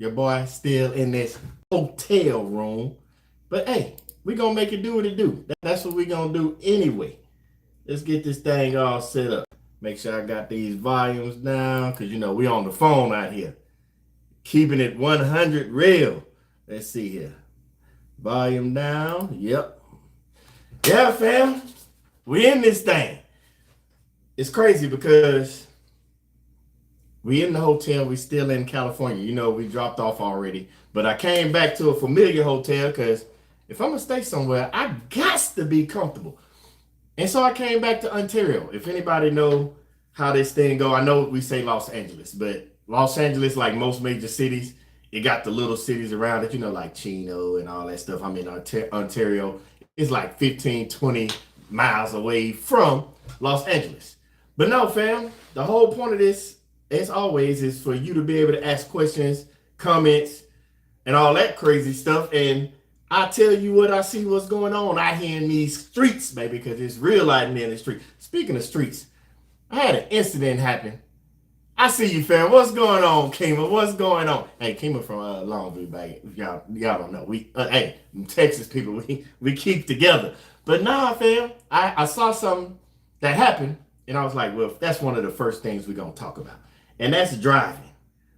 Your boy still in this hotel room. But hey, we gonna make it do what it do. That's what we gonna do anyway. Let's get this thing all set up. Make sure I got these volumes down, because we on the phone out here. Keeping it 100 real. Let's see here. Volume down. Yep. Yeah, fam. We in this thing. It's crazy because we in the hotel. We still in California. We dropped off already. But I came back to a familiar hotel because if I'm going to stay somewhere, I got to be comfortable. And so I came back to Ontario. If anybody know how this thing go, I know we say Los Angeles, but Los Angeles, like most major cities, it got the little cities around it, like Chino and all that stuff. I'm in Ontario. It's like 15, 20 miles away from Los Angeles. But no, fam, the whole point of this, as always, is for you to be able to ask questions, comments, and all that crazy stuff. And I tell you what I see, what's going on out here in these streets, baby, because it's real out in the street. Speaking of streets, I had an incident happen. I see you, fam. What's going on, Kima? What's going on? Hey, Kima from Longview, baby. Y'all don't know. Hey, Texas people, we keep together. But nah, fam, I saw something that happened, and I was like, well, that's one of the first things we're going to talk about. And that's driving.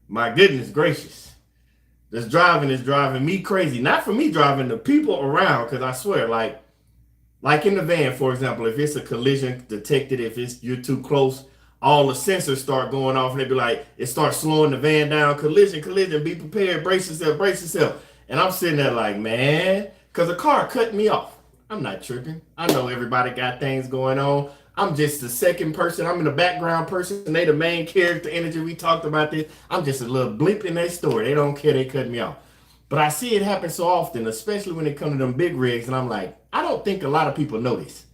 My goodness gracious. This driving is driving me crazy. Not for me driving, the people around, because I swear, like in the van, for example, if it's a collision detected, if you're too close, all the sensors start going off and they be like, it starts slowing the van down. Collision, be prepared, brace yourself. And I'm sitting there like, man, because a car cut me off. I'm not tripping. I know everybody got things going on. I'm just the second person. I'm in the background person. They the main character energy. We talked about this. I'm just a little blip in their story. They don't care. They cut me off. But I see it happen so often, especially when it comes to them big rigs. And I'm like, I don't think a lot of people know this.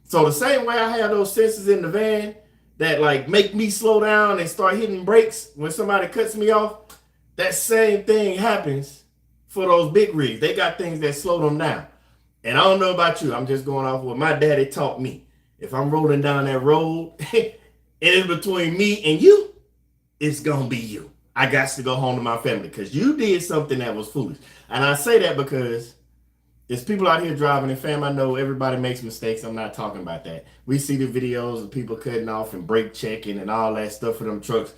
So the same way I have those sensors in the van that like make me slow down and start hitting brakes when somebody cuts me off, that same thing happens for those big rigs. They got things that slow them down. And I don't know about you. I'm just going off what my daddy taught me. If I'm rolling down that road, it is between me and you, it's going to be you. I got to go home to my family because you did something that was foolish. And I say that because there's people out here driving, and fam, I know everybody makes mistakes. I'm not talking about that. We see the videos of people cutting off and brake checking and all that stuff for them trucks.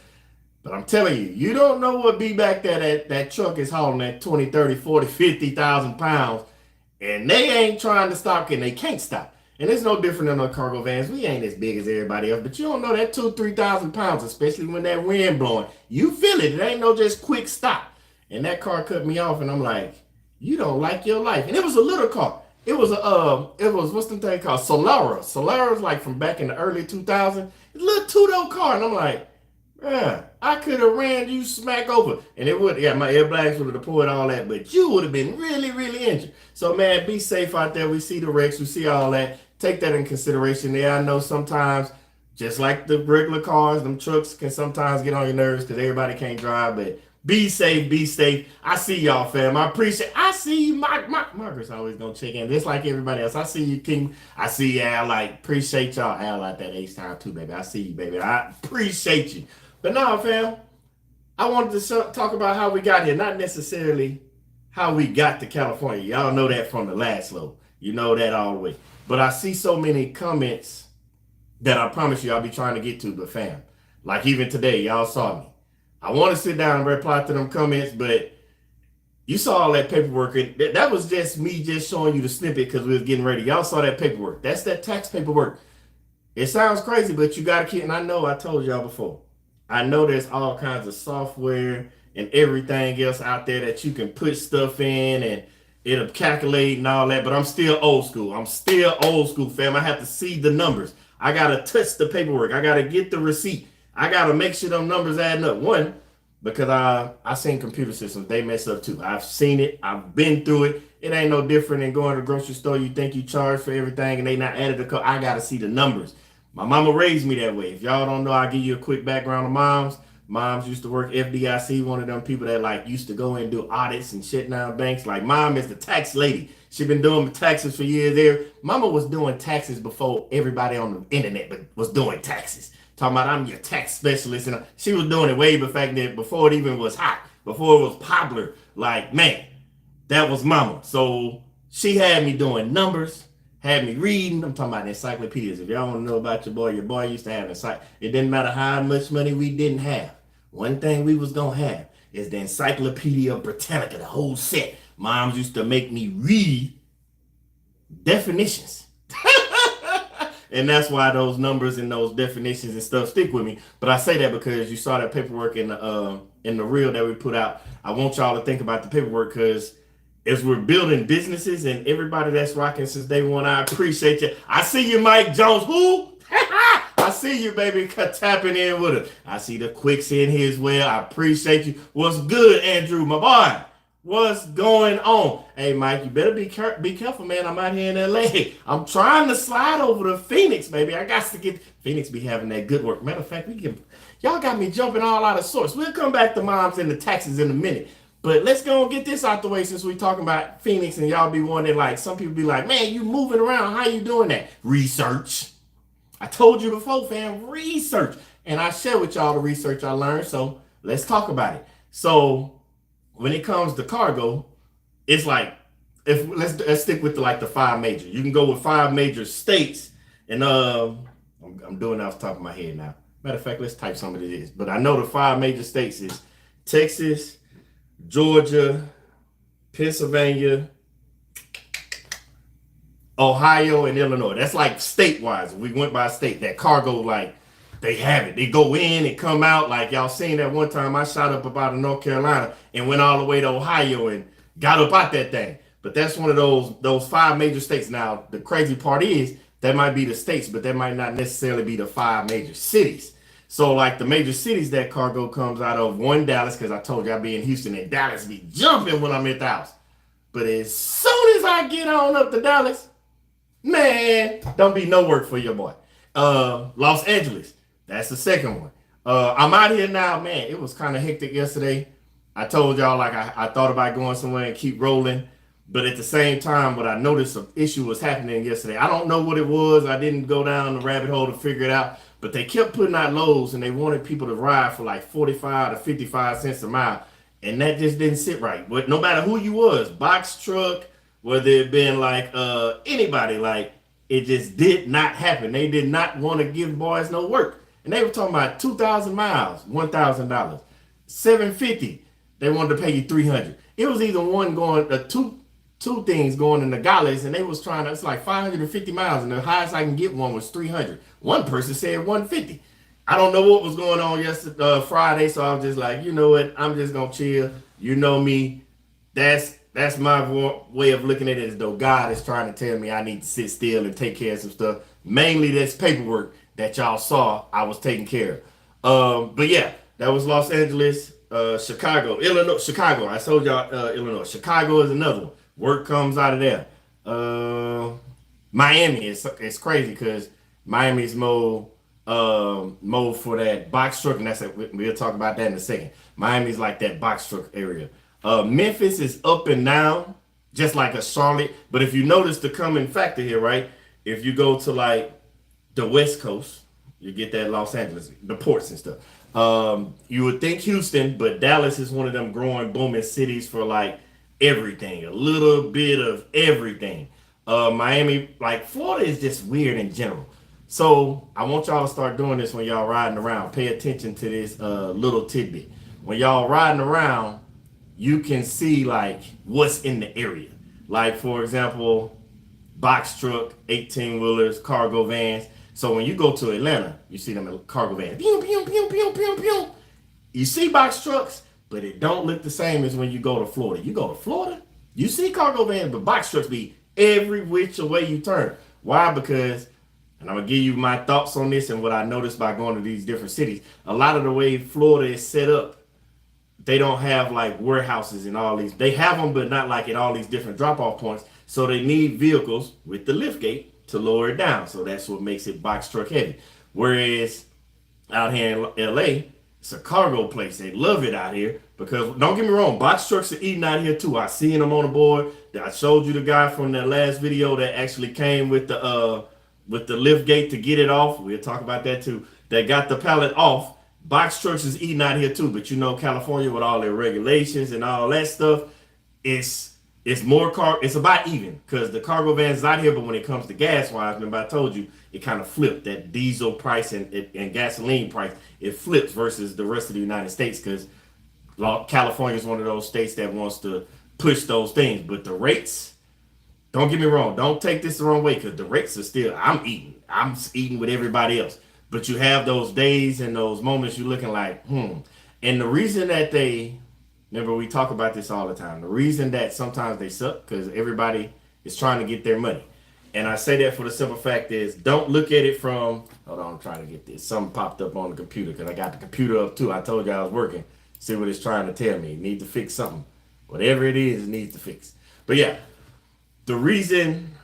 But I'm telling you, you don't know what be back there that truck is hauling at 20, 30, 40, 50,000 pounds. And they ain't trying to stop and they can't stop. And it's no different than our cargo vans. We ain't as big as everybody else, but you don't know that 2,000, 3,000 pounds, especially when that wind blowing. You feel it. It ain't no just quick stop. And that car cut me off, and I'm like, you don't like your life. And it was a little car. It was what's the thing called? Solara. Solara's like from back in the early 2000s. It's a little two-door car, and I'm like, yeah, I could have ran you smack over. And it would, yeah, my airbags would have deployed all that, but you would have been really, really injured. So, man, be safe out there. We see the wrecks. We see all that. Take that in consideration. Yeah, I know sometimes, just like the regular cars, them trucks can sometimes get on your nerves because everybody can't drive, but be safe, be safe. I see y'all, fam. I see you. Marcus always gonna check in, just like everybody else. I see you, King. I see you, Al. Appreciate y'all. Al out that H-time too, baby. I see you, baby. I appreciate you. But now, fam, I wanted to talk about how we got here, not necessarily how we got to California. Y'all know that from the last load. You know that all the way. But I see so many comments that I promise you I'll be trying to get to, but fam, like even today, y'all saw me. I want to sit down and reply to them comments, but you saw all that paperwork. That was just me just showing you the snippet because we was getting ready. Y'all saw that paperwork. That's that tax paperwork. It sounds crazy, but you got to keep, and I know I told y'all before, I know there's all kinds of software and everything else out there that you can put stuff in and it'll calculate and all that, but I'm still old school. Fam. I have to see the numbers. I got to touch the paperwork. I got to get the receipt. I got to make sure them numbers adding up. One, because I seen computer systems. They mess up too. I've seen it. I've been through it. It ain't no different than going to the grocery store. You think you charge for everything and they not added the code. I got to see the numbers. My mama raised me that way. If y'all don't know, I'll give you a quick background of moms. Moms used to work FDIC, one of them people that used to go and do audits and shit down banks. Like mom is the tax lady. She been doing taxes for years there. Mama was doing taxes before everybody on the internet was doing taxes. Talking about I'm your tax specialist. And she was doing it way before it even was hot. before it was popular. Like, man, that was mama. So she had me doing numbers, had me reading. I'm talking about encyclopedias. If y'all want to know about your boy used to have it didn't matter how much money we didn't have. One thing we was gonna have is the Encyclopedia Britannica, the whole set. Moms used to make me read definitions. And that's why those numbers and those definitions and stuff stick with me. But I say that because you saw that paperwork in the reel that we put out. I want y'all to think about the paperwork, because as we're building businesses, and everybody that's rocking since day one, I appreciate you. I see you, Mike Jones. Who? I see you, baby, tapping in with us. I see the quicks in here as well. I appreciate you. What's good, Andrew, my boy? What's going on? Hey, Mike, you better be careful, man. I'm out here in LA. I'm trying to slide over to Phoenix, baby. I got to get Phoenix. Be having that good work. Matter of fact, y'all got me jumping all out of sorts. We'll come back to moms and the taxes in a minute. But let's go and get this out the way, since we're talking about Phoenix, and y'all be wondering, like, some people be like, man, you moving around. How you doing that? Research. I told you before, fam, research. And I share with y'all the research I learned. So let's talk about it. So when it comes to cargo, it's like, let's stick with the 5 major. You can go with 5 major states, and I'm doing that off the top of my head now. Matter of fact, let's type some of this. But I know the 5 major states is Texas, Georgia, Pennsylvania, Ohio, and Illinois. That's like state-wise. We went by state. That cargo, like, they have it. They go in and come out. Like, y'all seen that one time I shot up out of North Carolina and went all the way to Ohio and got up out that thing. But that's one of those 5 major states. Now, the crazy part is that might be the states, but that might not necessarily be the 5 major cities. So, like, the major cities that cargo comes out of, one, Dallas, because I told you I be in Houston, and Dallas be jumping when I'm at the house. But as soon as I get on up to Dallas, man, don't be no work for your boy. Los Angeles. That's the second one. I'm out here now, man. It was kind of hectic yesterday. I told y'all, like, I thought about going somewhere and keep rolling. But at the same time, what I noticed an issue was happening yesterday. I don't know what it was. I didn't go down the rabbit hole to figure it out. But they kept putting out loads, and they wanted people to ride for like 45 to 55 cents a mile. And that just didn't sit right. But no matter who you was, box truck, whether it been like anybody, like, it just did not happen. They did not want to give boys no work. And they were talking about 2,000 miles, $1,000. 750, they wanted to pay you 300. It was either one going, two things going in the Nogales, and they was trying to, it's like 550 miles, and the highest I can get one was 300. One person said 150. I don't know what was going on yesterday, Friday, so I was just like, you know what, I'm just gonna chill. You know me, that's my way of looking at it, as though God is trying to tell me I need to sit still and take care of some stuff. Mainly this paperwork that y'all saw I was taking care of. But yeah, that was Los Angeles, Chicago, Illinois, Chicago. I told y'all Illinois. Chicago is another one. Work comes out of there. Miami, it's crazy because Miami's more for that box truck, and that's it. We'll talk about that in a second. Miami's like that box truck area. Memphis is up and down, just like a Charlotte. But if you notice the common factor here, right? If you go to like the West Coast, you get that Los Angeles, the ports and stuff. You would think Houston, but Dallas is one of them growing, booming cities for like everything, a little bit of everything. Miami, like Florida is just weird in general. So I want y'all to start doing this when y'all riding around. Pay attention to this little tidbit. When y'all riding around, you can see like what's in the area. Like, for example, box truck, 18-wheelers, cargo vans. So when you go to Atlanta, you see them cargo vans. Pew, pew, pew, pew, pew, pew. You see box trucks, but it don't look the same as when you go to Florida. You go to Florida, you see cargo vans, but box trucks be every which way you turn. Why? Because, and I'm going to give you my thoughts on this and what I noticed by going to these different cities. A lot of the way Florida is set up, they don't have like warehouses and all these. They have them, but not like at all these different drop-off points. So they need vehicles with the lift gate to lower it down. So that's what makes it box truck heavy. Whereas out here in LA, it's a cargo place. They love it out here because, don't get me wrong, box trucks are eating out here too. I seen them on the board. I showed you the guy from the last video that actually came with the lift gate to get it off. We'll talk about that too. That got the pallet off. Box trucks is eating out here too, but you know, California with all their regulations and all that stuff, it's it's more car. It's about even because the cargo vans is out here, but when it comes to gas wise, remember I told you it kind of flipped that diesel price and gasoline price. It flips versus the rest of the United States because California is one of those states that wants to push those things, but the rates. Don't get me wrong. Don't take this the wrong way because the rates are still. I'm eating. I'm eating with everybody else. But you have those days and those moments you're looking like, And the reason that they, remember we talk about this all the time. The reason that sometimes they suck because everybody is trying to get their money. And I say that for the simple fact is don't look at it from, hold on, I'm trying to get this. Something popped up on the computer because I got the computer up too. I told you I was working. See what it's trying to tell me. Need to fix something. Whatever it is, it needs to fix. But yeah, the reason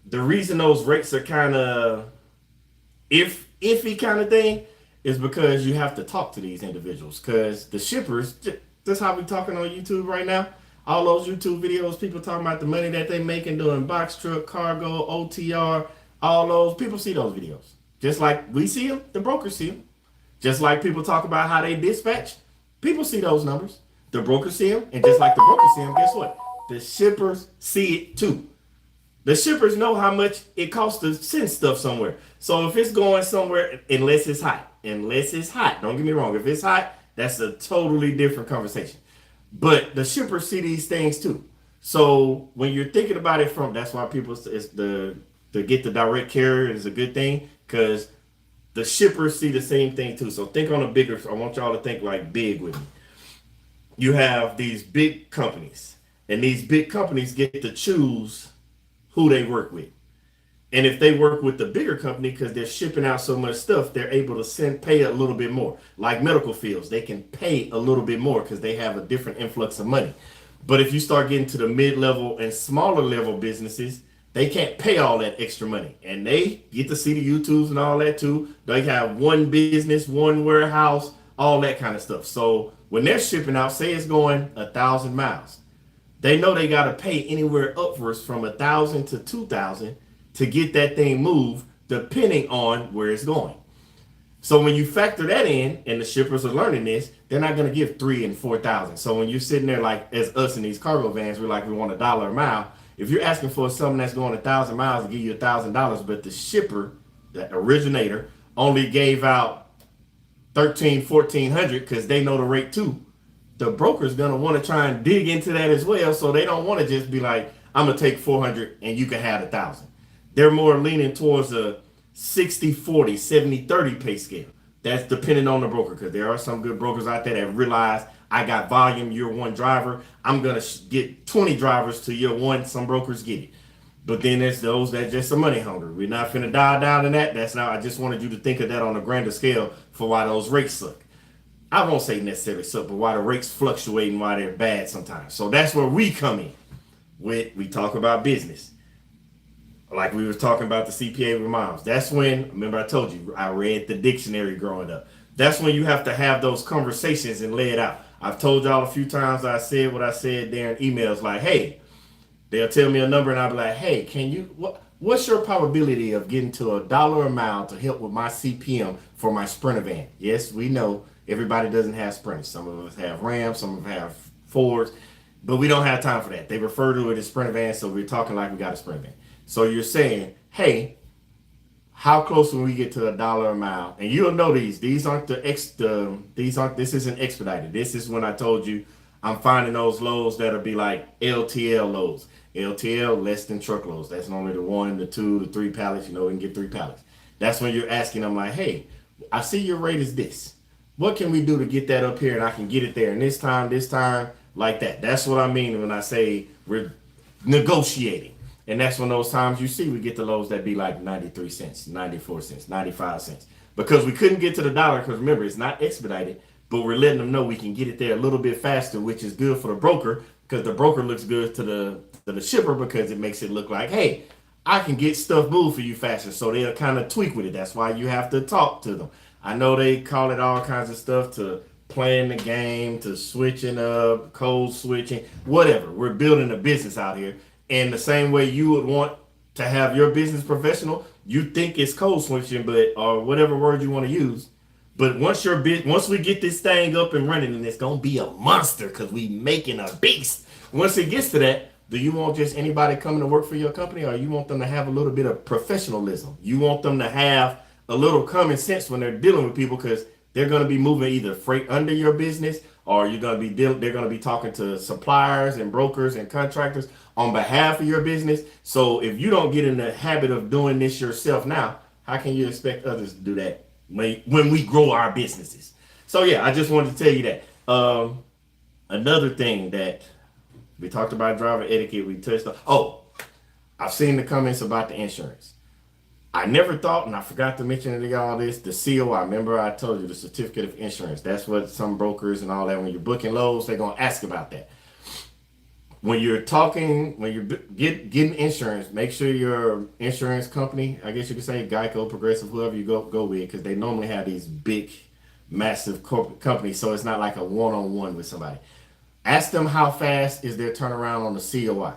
those rates are kind of iffy kind of thing is because you have to talk to these individuals because the shippers, that's how we talking on YouTube right now. All those YouTube videos, people talking about the money that they making doing box truck, cargo, OTR, all those, people see those videos. Just like we see them, the brokers see them. Just like people talk about how they dispatch, people see those numbers. The brokers see them, and just like the brokers see them, guess what? The shippers see it too. The shippers know how much it costs to send stuff somewhere. So if it's going somewhere, unless it's hot, don't get me wrong. If it's hot, that's a totally different conversation. But the shippers see these things too. So when you're thinking about it from, that's why people, it's to get the direct carrier is a good thing because the shippers see the same thing too. So think on a bigger, I want y'all to think like big with me. You have these big companies, and these big companies get to choose who they work with. And if they work with the bigger company because they're shipping out so much stuff, they're able to pay a little bit more. Like medical fields, they can pay a little bit more because they have a different influx of money. But if you start getting to the mid-level and smaller level businesses, they can't pay all that extra money. And they get to see the YouTubes and all that too. They have one business, one warehouse, all that kind of stuff. So when they're shipping out, say it's going 1,000 miles. They know they got to pay anywhere upwards from 1,000 to 2,000 to get that thing moved, depending on where it's going. So when you factor that in, and the shippers are learning this, they're not going to give 3,000 and 4,000. So when you're sitting there like as us in these cargo vans, we want $1 a mile. If you're asking for something that's going 1,000 miles to give you $1,000, but the shipper, the originator, only gave out 1,300, 1,400 because they know the rate too. The broker's gonna want to try and dig into that as well, so they don't want to just be like, I'm gonna take 400 and you can have 1,000. They're more leaning towards a 60-40, 70-30 pay scale. That's depending on the broker, because there are some good brokers out there that realize I got volume, you're one driver, I'm gonna get 20 drivers to your one. Some brokers get it, but then there's those that just are money hungry. We're not finna dial down in that. That's not. I just wanted you to think of that on a grander scale for why those rates suck. I won't say necessarily suck, but why the rates fluctuate and why they're bad sometimes. So that's where we come in. We talk about business. Like we were talking about the CPA with moms. That's when, remember I told you, I read the dictionary growing up. That's when you have to have those conversations and lay it out. I've told y'all a few times I said what I said there in emails like, hey, they'll tell me a number and I'll be like, hey, what's your probability of getting to $1 a mile to help with my CPM for my Sprinter van? Yes, we know. Everybody doesn't have Sprinters. Some of us have Rams, some of us have Fords, but we don't have time for that. They refer to it as Sprinter van, so we're talking like we got a Sprinter van. So you're saying, hey, how close when we get to $1 a mile? And you'll know these aren't this isn't expedited. This is when I told you I'm finding those loads that'll be like LTL loads. LTL, less than truckloads. That's normally the 1, the 2, the 3 pallets. We can get 3 pallets. That's when you're asking them like, hey, I see your rate is this. What can we do to get that up here and I can get it there? And this time, like that. That's what I mean when I say we're negotiating. And that's when those times you see we get the lows that be like 93 cents, 94 cents, 95 cents. Because we couldn't get to the dollar because remember, it's not expedited, but we're letting them know we can get it there a little bit faster, which is good for the broker because the broker looks good to the shipper because it makes it look like, hey, I can get stuff moved for you faster. So they'll kind of tweak with it. That's why you have to talk to them. I know they call it all kinds of stuff to playing the game, to switching up, code switching, whatever. We're building a business out here. And the same way you would want to have your business professional, you think it's code switching, or whatever word you want to use. But once we get this thing up and running, and it's gonna be a monster because we making a beast. Once it gets to that, do you want just anybody coming to work for your company, or you want them to have a little bit of professionalism? You want them to have a little common sense when they're dealing with people, because they're going to be moving either freight under your business, or they're going to be talking to suppliers and brokers and contractors on behalf of your business. So if you don't get in the habit of doing this yourself now, how can you expect others to do that when we grow our businesses? So yeah, I just wanted to tell you that. Another thing that we talked about, driver etiquette, we touched on. Oh, I've seen the comments about the insurance. I never thought, and I forgot to mention to y'all this, the COI. Remember I told you, the certificate of insurance. That's what some brokers and all that, when you're booking loads, they're going to ask about that. When you're getting insurance, make sure your insurance company, I guess you could say Geico, Progressive, whoever you go with, because they normally have these big, massive corporate companies, so it's not like a one-on-one with somebody. Ask them how fast is their turnaround on the COI,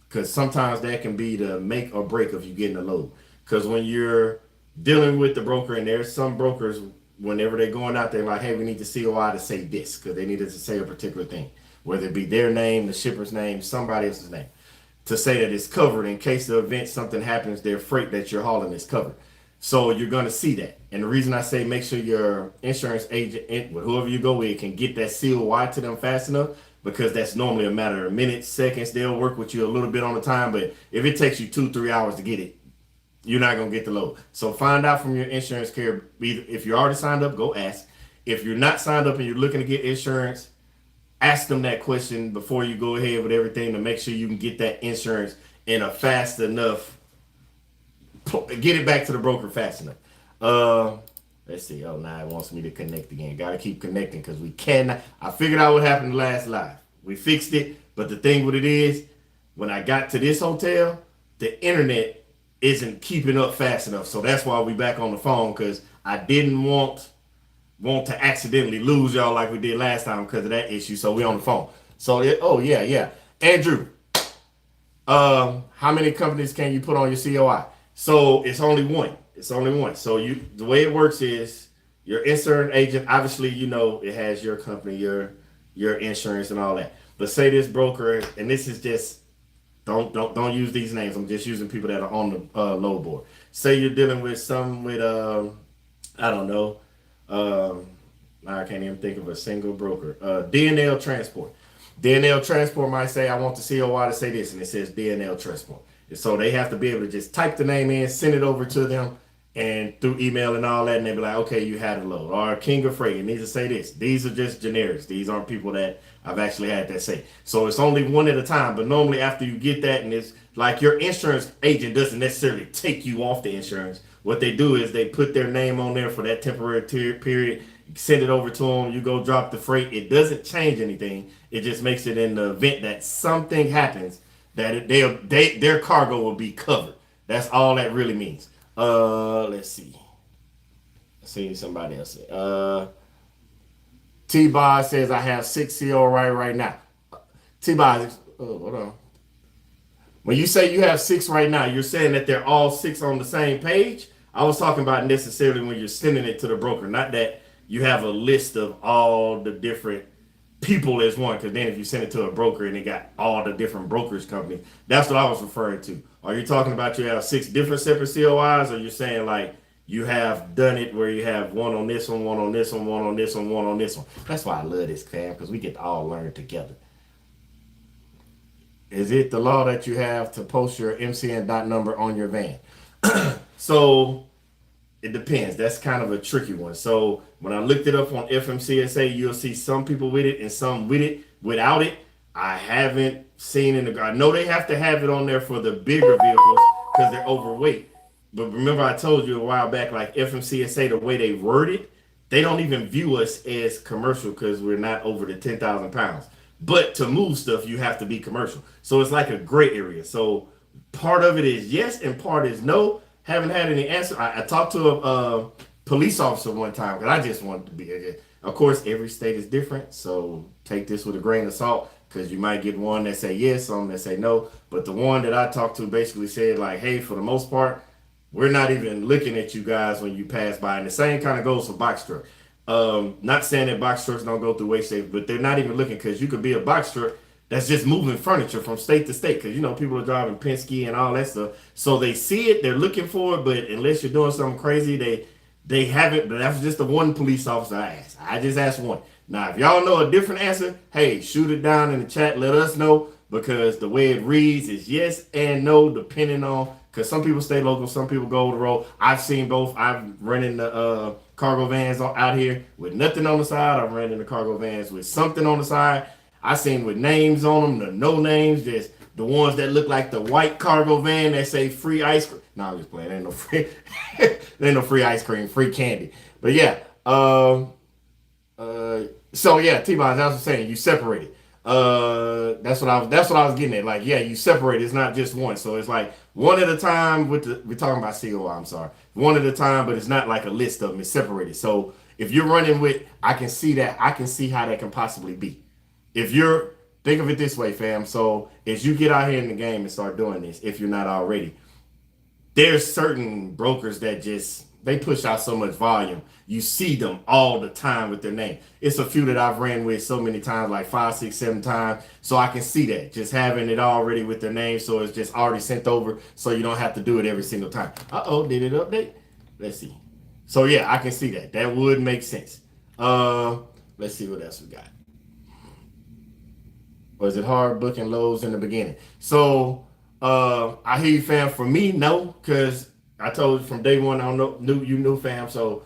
because sometimes that can be the make or break of you getting a load. Because when you're dealing with the broker, and there's some brokers, whenever they're going out there, like, hey, we need the COI to say this, because they needed to say a particular thing, whether it be their name, the shipper's name, somebody else's name, to say that it's covered in case the event something happens, their freight that you're hauling is covered. So you're going to see that. And the reason I say make sure your insurance agent, whoever you go with, can get that COI to them fast enough, because that's normally a matter of minutes, seconds. They'll work with you a little bit on the time, but if it takes you 2-3 hours to get it, you're not going to get the load. So find out from your insurance carrier. If you're already signed up, go ask. If you're not signed up and you're looking to get insurance, ask them that question before you go ahead with everything, to make sure you can get that insurance in a fast enough, get it back to the broker fast enough. Let's see. Oh, now it wants me to connect again. Got to keep connecting, because we cannot. I figured out what happened last live. We fixed it. But the thing with it is, when I got to this hotel, the internet isn't keeping up fast enough. So that's why we back on the phone, because I didn't want to accidentally lose y'all like we did last time because of that issue. So we on the phone. So yeah. Andrew, how many companies can you put on your COI? So it's only one. So the way it works is, your insurance agent, obviously, it has your company, your insurance and all that. But say this broker, and this is just, don't use these names. I'm just using people that are on the load board. Say you're dealing with some with I don't know. I can't even think of a single broker. D&L Transport. D&L Transport might say, I want the COI to say this, and it says D&L Transport. And so they have to be able to just type the name in, send it over to them, and through email and all that, and they'll be like, okay, you had a load. Or King of Freight, it needs to say this. These are just generics. These aren't people that I've actually had that say. So it's only one at a time, but normally after you get that, and it's like, your insurance agent doesn't necessarily take you off the insurance. What they do is they put their name on there for that temporary period, send it over to them, you go drop the freight. It doesn't change anything. It just makes it, in the event that something happens, that their cargo will be covered. That's all that really means. Let's see. I see somebody else. T-Boz says, I have 6 COI right now. T-Boz, hold on. When you say you have 6 right now, you're saying that they're all 6 on the same page? I was talking about necessarily when you're sending it to the broker, not that you have a list of all the different people as one, because then if you send it to a broker and they got all the different brokers companies, that's what I was referring to. Are you talking about you have 6 different separate COIs, or you're saying like you have done it where you have one on this one, one on this one, one on this one, one on this one? That's why I love this, fam, because we get to all learn together. Is it the law that you have to post your MCN dot number on your van? So it depends. That's kind of a tricky one. So when I looked it up on FMCSA, you'll see some people with it and some with it. Without it, I haven't seen in the. I know they have to have it on there for the bigger vehicles because they're overweight. But remember, I told you a while back, like FMCSA, the way they word it, they don't even view us as commercial because we're not over the 10,000 pounds. But to move stuff, you have to be commercial. So it's like a gray area. So part of it is yes and part is no. Haven't had any answer. I talked to a police officer one time because I just wanted to be. Of course, every state is different, so take this with a grain of salt because you might get one that say yes, some that say no. But the one that I talked to basically said like, hey, for the most part, we're not even looking at you guys when you pass by. And the same kind of goes for box truck. Not saying that box trucks don't go through weight safe, but they're not even looking, because you could be a box truck that's just moving furniture from state to state, because people are driving Penske and all that stuff. So they see it, they're looking for it, but unless you're doing something crazy, they haven't. But that's just the one police officer I asked. I just asked one. Now, if y'all know a different answer, hey, shoot it down in the chat. Let us know, because the way it reads is yes and no, depending on, because some people stay local, some people go over the road. I've seen both. I've run in the cargo vans out here with nothing on the side. I've run in the cargo vans with something on the side. I seen with names on them, the no names, just the ones that look like the white cargo van that say free ice cream. No, I'm just playing. There ain't no free, there ain't no free ice cream, free candy. But yeah, so yeah, T-Boz, I was saying, you separate it. That's what I was getting at. Like, yeah, you separate. It's not just one. So it's like one at a time we're talking about COI, I'm sorry. One at a time, but it's not like a list of them. It's separated. So if you're running with, I can see how that can possibly be. If you're, think of it this way, fam. So as you get out here in the game and start doing this, if you're not already, there's certain brokers that just, they push out so much volume. You see them all the time with their name. It's a few that I've ran with so many times, like 5, 6, 7 times. So I can see that, just having it already with their name. So it's just already sent over, so you don't have to do it every single time. Did it update? Let's see. So yeah, I can see that. That would make sense. Let's see what else we got. Was it hard booking lows in the beginning? So I hear you, fam. For me, no, because I told you from day one, I don't know, you knew, fam. So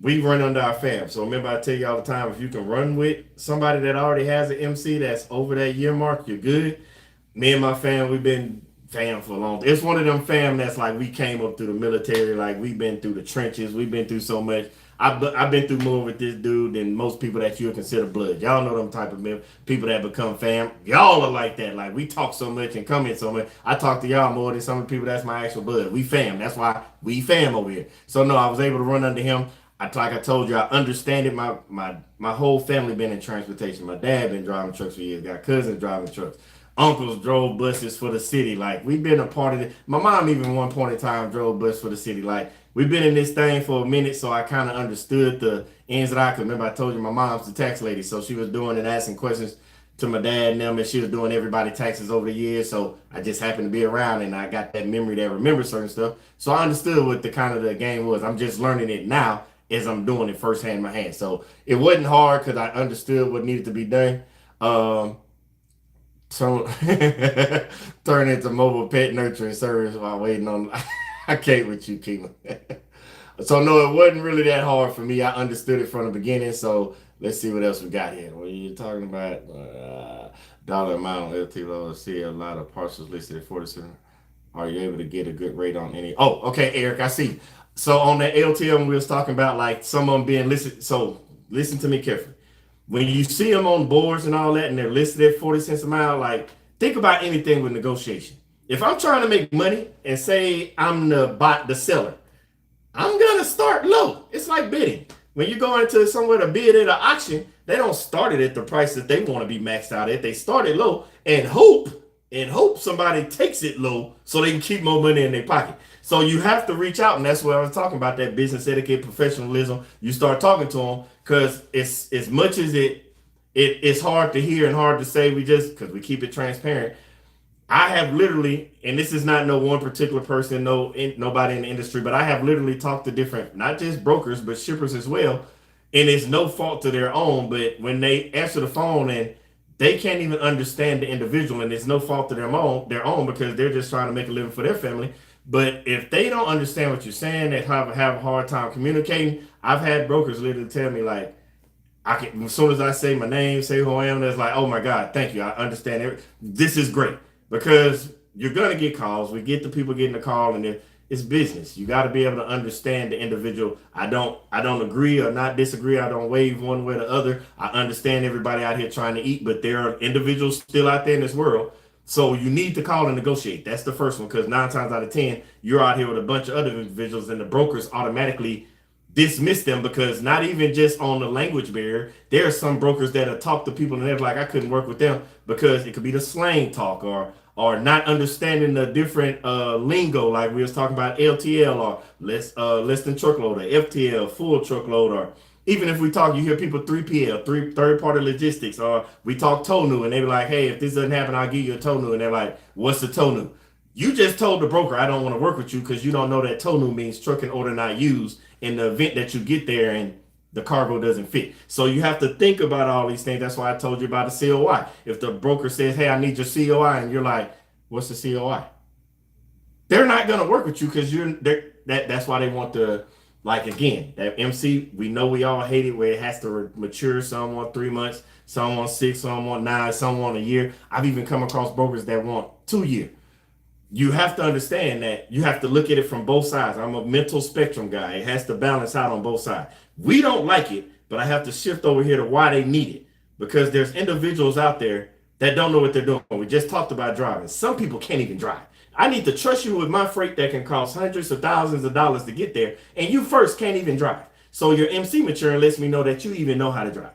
we run under our fam. So remember, I tell you all the time, if you can run with somebody that already has an MC that's over that year mark, you're good. Me and my fam, we've been fam for a long time. It's one of them fam that's like, we came up through the military, like we've been through the trenches, we've been through so much. I've been through more with this dude than most people that you would consider blood. Y'all know them type of people that become fam. Y'all are like that. Like, we talk so much and come in so much. I talk to y'all more than some of the people that's my actual blood. We fam. That's why we fam over here. So no, I was able to run under him. Like I told you, I understand it. My whole family been in transportation. My dad been driving trucks for years. Got cousins driving trucks. Uncles drove buses for the city. Like, we've been a part of it. My mom even one point in time drove bus for the city. Like, we've been in this thing for a minute, so I kind of understood the ins and outs. Remember, I told you my mom's the tax lady, so she was doing and asking questions to my dad and them, and she was doing everybody taxes over the years. So I just happened to be around, and I got that memory that remembers certain stuff. So I understood what the kind of the game was. I'm just learning it now as I'm doing it firsthand in my hand. So it wasn't hard because I understood what needed to be done. So turn into mobile pet nurturing service while waiting on. I can't with you, Keelan. So no, it wasn't really that hard for me. I understood it from the beginning. So let's see what else we got here. What are you talking about? Dollar amount on LT see a lot of parcels listed at 40 cents. Are you able to get a good rate on any? Oh, okay, Eric, I see. So on that LTM, we was talking about like some of them being listed. So listen to me carefully. When you see them on boards and all that, and they're listed at 40 cents a mile, like, think about anything with negotiation. If I'm trying to make money and say I'm the seller, I'm gonna start low. It's like bidding. When you go into somewhere to bid at an auction, they don't start it at the price that they want to be maxed out at. They start it low and hope somebody takes it low so they can keep more money in their pocket. So you have to reach out, and that's what I was talking about, that business etiquette, professionalism. You start talking to them, because it's as much as it's hard to hear and hard to say, because we keep it transparent. I have literally, and this is not no one particular person, nobody in the industry, but I have literally talked to different, not just brokers, but shippers as well. And it's no fault to their own, but when they answer the phone and they can't even understand the individual, and it's no fault to their own because they're just trying to make a living for their family. But if they don't understand what you're saying, they have a hard time communicating. I've had brokers literally tell me, like, as soon as I say my name, say who I am, that's like, oh my God, thank you. I understand it. This is great, because you're going to get calls. We get the people getting the call, and it's business. You got to be able to understand the individual. I don't agree or not disagree. I don't wave one way or the other. I understand everybody out here trying to eat, but there are individuals still out there in this world. So you need to call and negotiate. That's the first one, because 9 times out of 10, you're out here with a bunch of other individuals, and the brokers automatically dismiss them, because not even just on the language barrier. There are some brokers that have talked to people and they're like, I couldn't work with them because it could be the slang talk, or or not understanding the different lingo, like we was talking about LTL or less than truckload, or FTL, full truckload, or even if we talk, you hear people 3PL, third party logistics, or we talk TONU, and they be like, hey, if this doesn't happen, I'll give you a TONU, and they're like, what's the TONU? You just told the broker I don't want to work with you because you don't know that TONU means trucking order not used in the event that you get there and the cargo doesn't fit. So you have to think about all these things. That's why I told you about the COI. If the broker says, hey, I need your COI, and you're like, what's the COI? They're not going to work with you because that's why they want to, like, again, that MC, we know we all hate it where it has to mature. Some want 3 months, some want 6, some want 9, some want a year. I've even come across brokers that want 2 years. You have to understand that you have to look at it from both sides. I'm a mental spectrum guy. It has to balance out on both sides. We don't like it, but I have to shift over here to why they need it. Because there's individuals out there that don't know what they're doing. We just talked about driving. Some people can't even drive. I need to trust you with my freight that can cost hundreds of thousands of dollars to get there, and you first can't even drive. So your MC maturing lets me know that you even know how to drive.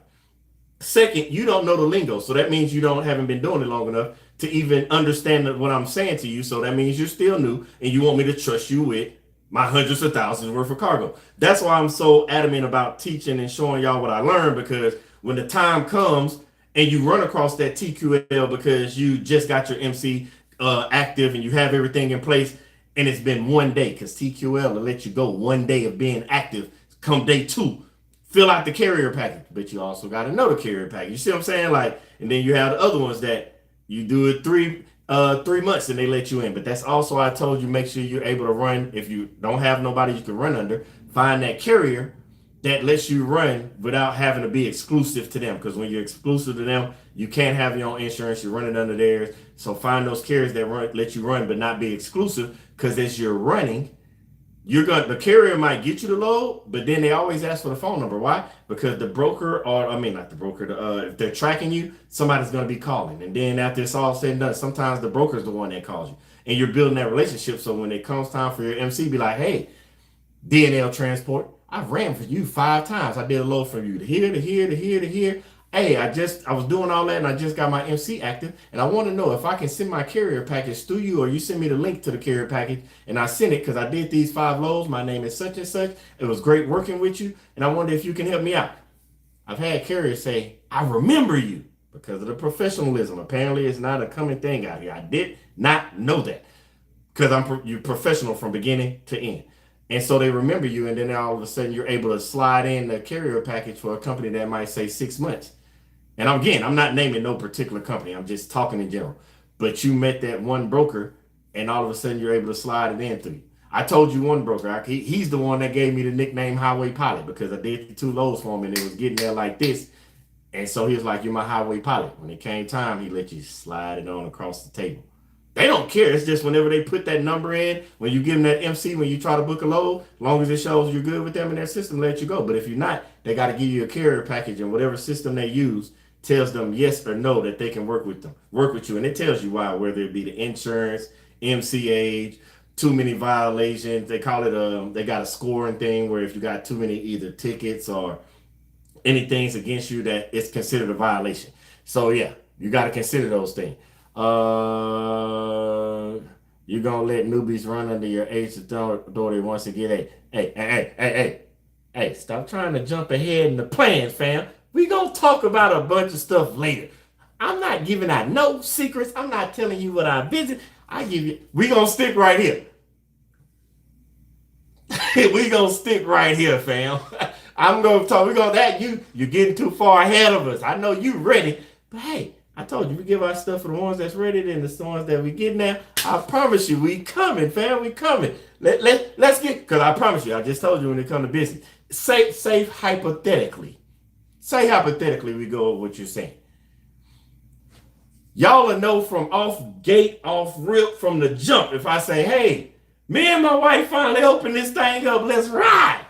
Second, you don't know the lingo, so that means you haven't been doing it long enough to even understand what I'm saying to you. So that means you're still new, and you want me to trust you with my hundreds of thousands worth of cargo. That's why I'm so adamant about teaching and showing y'all what I learned, because when the time comes and you run across that TQL because you just got your MC active and you have everything in place, and it's been 1 day, because TQL will let you go 1 day of being active. Come day 2, fill out the carrier package, but you also got to know the carrier package. You see what I'm saying? Like, and then you have the other ones that you do it 3 months and they let you in. But that's also, I told you, make sure you're able to run. If you don't have nobody you can run under, find that carrier that lets you run without having to be exclusive to them. Because when you're exclusive to them, you can't have your own insurance. You're running under theirs. So find those carriers that let you run but not be exclusive. Because as you're running, the carrier might get you the load, but then they always ask for the phone number. Why? Because the broker, not the broker, if they're tracking you, somebody's going to be calling. And then after it's all said and done, sometimes the broker's the one that calls you. And you're building that relationship. So when it comes time for your MC, be like, hey, DNL Transport, I ran for you 5 times. I did a load from you to here, to here, to here, to here. Hey, I was doing all that and I just got my MC active, and I want to know if I can send my carrier package through you, or you send me the link to the carrier package and I send it because I did these 5 loads. My name is such and such. It was great working with you, and I wonder if you can help me out. I've had carriers say, I remember you, because of the professionalism. Apparently it's not a common thing out here. I did not know that, because you're professional from beginning to end. And so they remember you, and then all of a sudden you're able to slide in the carrier package for a company that might say 6 months. And again, I'm not naming no particular company. I'm just talking in general. But you met that one broker, and all of a sudden you're able to slide it in through you. I told you one broker, he's the one that gave me the nickname Highway Pilot, because I did the 2 loads for him and it was getting there like this. And so he was like, you're my highway pilot. When it came time, he let you slide it on across the table. They don't care. It's just whenever they put that number in, when you give them that MC, when you try to book a load, as long as it shows you're good with them in their system, let you go. But if you're not, they got to give you a carrier package, and whatever system they use tells them yes or no that they can work with you. And it tells you why, whether it be the insurance, MC age, too many violations. They call it they got a scoring thing where if you got too many either tickets or anything against you, that it's considered a violation. So yeah, you got to consider those things. You're gonna let newbies run under your age authority once again. Hey, stop trying to jump ahead in the plans, fam. We gonna talk about a bunch of stuff later. I'm not giving out no secrets. I'm not telling you what I visit. We gonna stick right here. We gonna stick right here, fam. I'm gonna talk. You're getting too far ahead of us. I know you ready, but hey, I told you we give our stuff for the ones that's ready, and the ones that we get now. I promise you, we coming, fam. We coming. Let's get, because I promise you, I just told you when it comes to business. Say hypothetically. Say hypothetically we go over what you're saying. Y'all will know from off rip from the jump. If I say, hey, me and my wife finally opened this thing up, let's ride.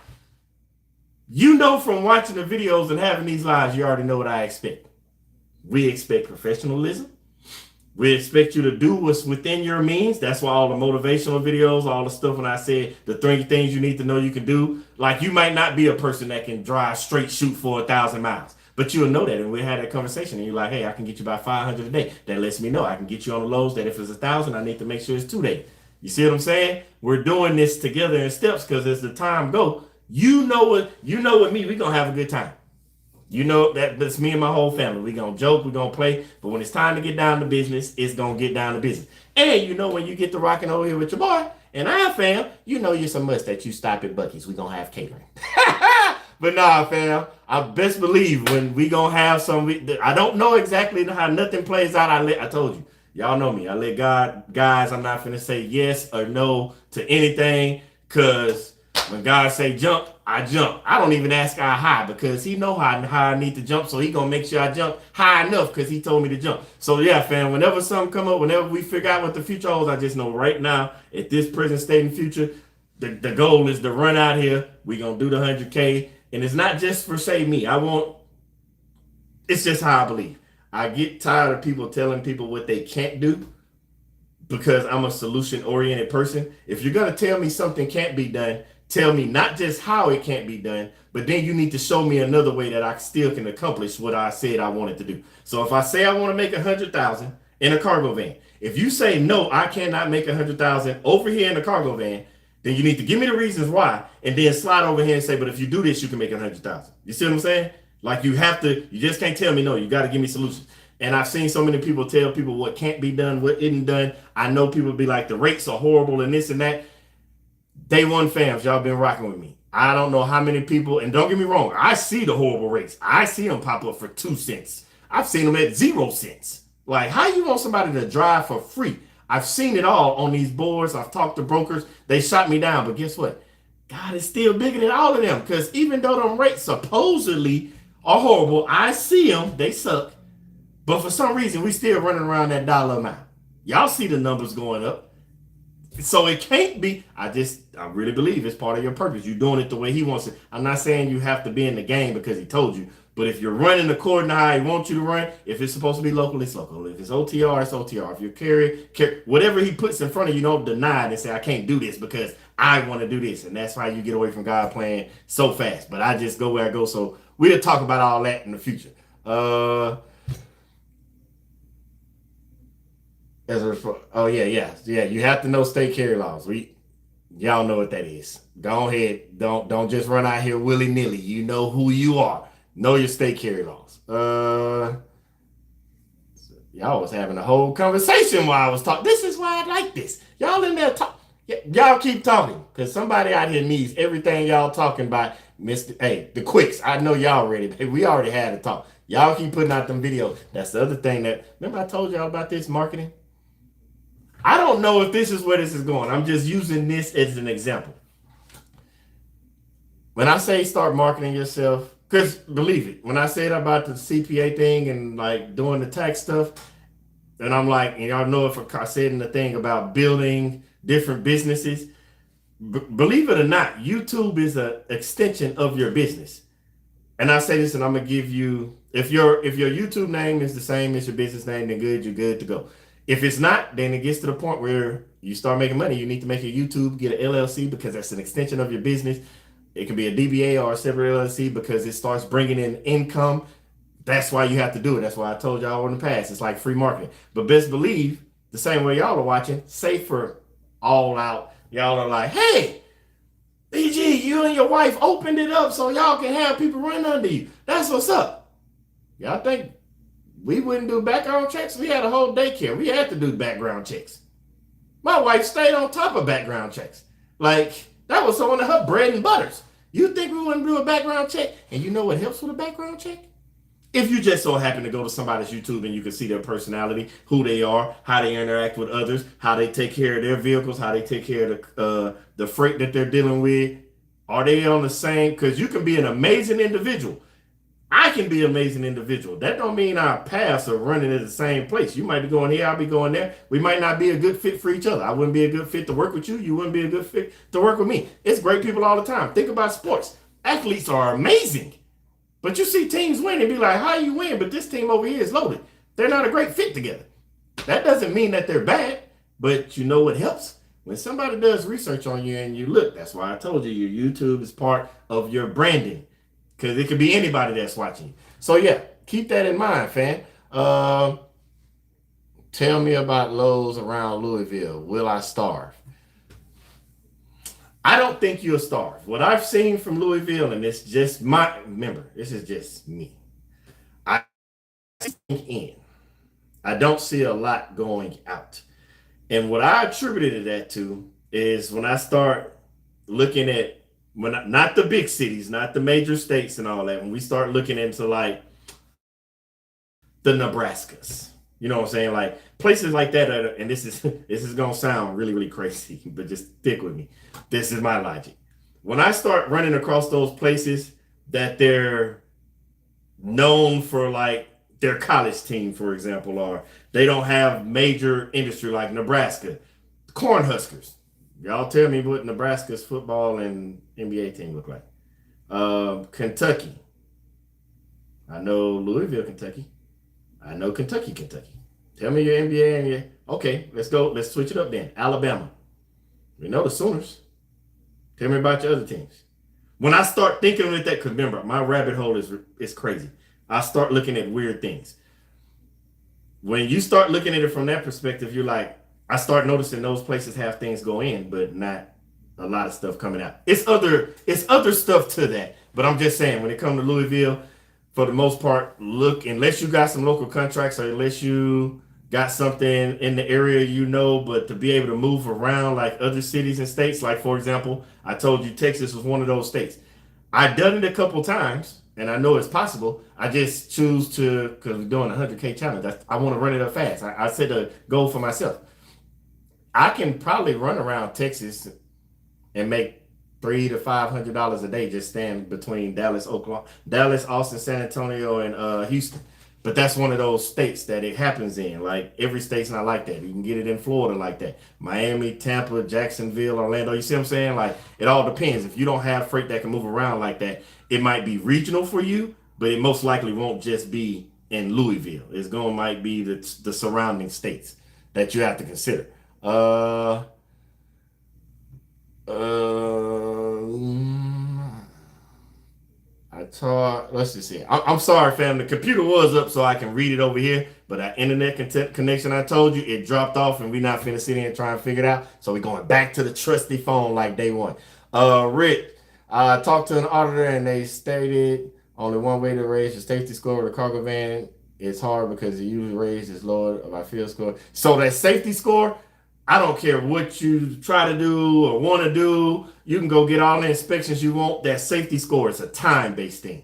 You know from watching the videos and having these lives, you already know what I expect. We expect professionalism. We expect you to do what's within your means. That's why all the motivational videos, all the stuff when I said the 3 things you need to know you can do. Like, you might not be a person that can drive straight shoot for 1,000 miles, But you'll know that, and we had that conversation, and you're like, hey, I can get you about 500 a day. That lets me know I can get you on the lows. That if it's 1,000, I need to make sure it's 2 days. You see what I'm saying? We're doing this together in steps because as the time go, you know with me, we're gonna have a good time. You know that's me and my whole family. We're gonna joke, we're gonna play, but when it's time to get down to business, it's gonna get down to business. And you know when you get to rocking over here with your boy and I fam, you know you're so much that you stop at Buc-ee's. We're gonna have catering. But nah, fam, I best believe when we gonna have some. I don't know exactly how nothing plays out. I told you, y'all know me. I let God, guys. I'm not finna say yes or no to anything, cause when God say jump, I jump. I don't even ask how high because He know how I need to jump, so He gonna make sure I jump high enough because He told me to jump. So yeah, fam. Whenever something come up, whenever we figure out what the future holds, I just know right now at this present state and future, the goal is to run out here. We gonna do the 100K. And it's not just for say me. It's just how I believe. I get tired of people telling people what they can't do because I'm a solution oriented person. If you're going to tell me something can't be done, tell me not just how it can't be done, but then you need to show me another way that I still can accomplish what I said I wanted to do. So if I say I want to make 100,000 in a cargo van, if you say no, I cannot make 100,000 over here in a cargo van, then you need to give me the reasons why, and then slide over here and say, but if you do this, you can make 100,000. You see what I'm saying? Like you just can't tell me no. You got to give me solutions. And I've seen so many people tell people what can't be done, what isn't done. I know people be like, the rates are horrible and this and that. Day one fams, y'all been rocking with me. I don't know how many people, and don't get me wrong, I see the horrible rates. I see them pop up for 2 cents. I've seen them at 0 cents. Like, how you want somebody to drive for free? I've seen it all on these boards. I've talked to brokers. They shot me down. But guess what? God is still bigger than all of them. Because even though them rates supposedly are horrible, I see them. They suck. But for some reason, we still running around that dollar amount. Y'all see the numbers going up. So it can't be. I really believe it's part of your purpose. You're doing it the way He wants it. I'm not saying you have to be in the game because He told you. But if you're running according to how He wants you to run, if it's supposed to be local, it's local. If it's OTR, it's OTR. If you're carry, whatever He puts in front of you, don't deny it and say, I can't do this because I want to do this. And that's how you get away from God playing so fast. But I just go where I go. So we'll talk about all that in the future. Yeah. You have to know state carry laws. Y'all know what that is. Go ahead. Don't just run out here willy-nilly. You know who you are. Know your state carry laws. Y'all was having a whole conversation while I was talking. This is why I like this. Y'all in there talk. Y'all keep talking because somebody out here needs everything y'all talking about. The quicks. I know y'all ready. We already had a talk. Y'all keep putting out them videos. That's the other thing remember I told y'all about this marketing? I don't know if this is where this is going. I'm just using this as an example. When I say start marketing yourself, because believe it, when I said about the CPA thing and like doing the tax stuff, and I'm like, and y'all know if I said in the thing about building different businesses, believe it or not, YouTube is an extension of your business. And I say this, and I'm gonna give you, if your YouTube name is the same as your business name, then you're good to go. If it's not, then it gets to the point where you start making money. You need to make a YouTube, get an LLC because that's an extension of your business. It can be a DBA or a separate LLC because it starts bringing in income. That's why you have to do it. That's why I told y'all in the past. It's like free marketing. But best believe, the same way y'all are watching, Safer All Out, y'all are like, hey, BG, you and your wife opened it up so y'all can have people run under you. That's what's up. Y'all think we wouldn't do background checks? We had a whole daycare. We had to do background checks. My wife stayed on top of background checks. Like, that was one of her bread and butters. You think we wouldn't do a background check? And you know what helps with a background check? If you just so happen to go to somebody's YouTube and you can see their personality, who they are, how they interact with others, how they take care of their vehicles, how they take care of the freight that they're dealing with. Are they on the same? Because you can be an amazing individual. I can be an amazing individual. That don't mean our paths are running at the same place. You might be going here, I'll be going there. We might not be a good fit for each other. I wouldn't be a good fit to work with you. You wouldn't be a good fit to work with me. It's great people all the time. Think about sports. Athletes are amazing. But you see teams win and be like, how you win? But this team over here is loaded. They're not a great fit together. That doesn't mean that they're bad, but you know what helps? When somebody does research on you and you look, that's why I told you your YouTube is part of your branding. because it could be anybody that's watching you. So yeah, keep that in mind, fam. Tell me about Lowe's around Louisville. Will I starve? I don't think you'll starve. What I've seen from Louisville, and it's just remember, this is just me. I think in. I don't see a lot going out. And what I attributed that to is when I start looking at not the big cities, not the major states and all that, when we start looking into like the Nebraskas, you know what I'm saying? Like places like that, and this is gonna sound really, really crazy, but just stick with me. This is my logic. When I start running across those places that they're known for, like their college team, for example, or they don't have major industry like Nebraska, Cornhuskers. Y'all tell me what Nebraska's football and NBA team look like. Kentucky. I know Louisville, Kentucky. I know Kentucky. Tell me your NBA and your... Okay, let's go. Let's switch it up then. Alabama. We know the Sooners. Tell me about your other teams. When I start thinking with that, because remember, my rabbit hole is crazy. I start looking at weird things. When you start looking at it from that perspective, you're like, I start noticing those places have things go in, but not a lot of stuff coming out. It's other stuff to that. But I'm just saying, when it comes to Louisville, for the most part, look, unless you got some local contracts or unless you got something in the area, but to be able to move around like other cities and states, like for example, I told you Texas was one of those states. I've done it a couple times and I know it's possible. I just choose to, because we're doing a 100K challenge. I want to run it up fast. I set a goal for myself. I can probably run around Texas and make $300 to $500 a day just staying between Dallas, Austin, San Antonio, and Houston. But that's one of those states that it happens in. Like every state's not like that. You can get it in Florida like that. Miami, Tampa, Jacksonville, Orlando. You see what I'm saying? Like it all depends. If you don't have freight that can move around like that, it might be regional for you, but it most likely won't just be in Louisville. Might be the surrounding states that you have to consider. Let's just see. I'm sorry, fam. The computer was up so I can read it over here, but our internet connection, I told you, it dropped off, and we're not finna sit here and try and figure it out. So we're going back to the trusty phone like day one. Rick, I talked to an auditor, and they stated only one way to raise the safety score of the cargo van. It's hard because the usually raise is lower of our field score. So that safety score, I don't care what you try to do or want to do. You can go get all the inspections you want. That safety score is a time-based thing.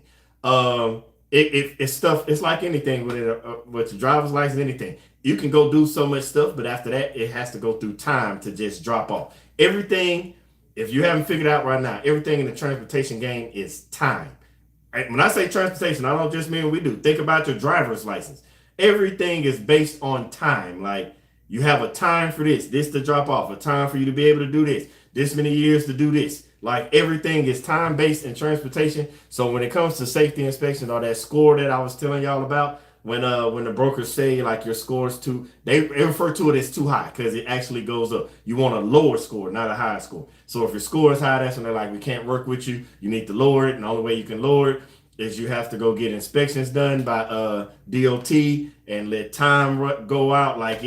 It's stuff. It's like anything with your driver's license, anything. You can go do so much stuff, but after that, it has to go through time to just drop off. Everything, if you haven't figured out right now, everything in the transportation game is time. When I say transportation, I don't just mean what we do. Think about your driver's license. Everything is based on time. Like you have a time for this to drop off, a time for you to be able to do this many years to do this. Like everything is time based in transportation. So when it comes to safety inspection or that score that I was telling y'all about, when the brokers say like your score is they refer to it as too high because it actually goes up. You want a lower score, not a high score. So if your score is high, that's when they're like, we can't work with you. You need to lower it. And the only way you can lower it is you have to go get inspections done by DOT and let time go out. Like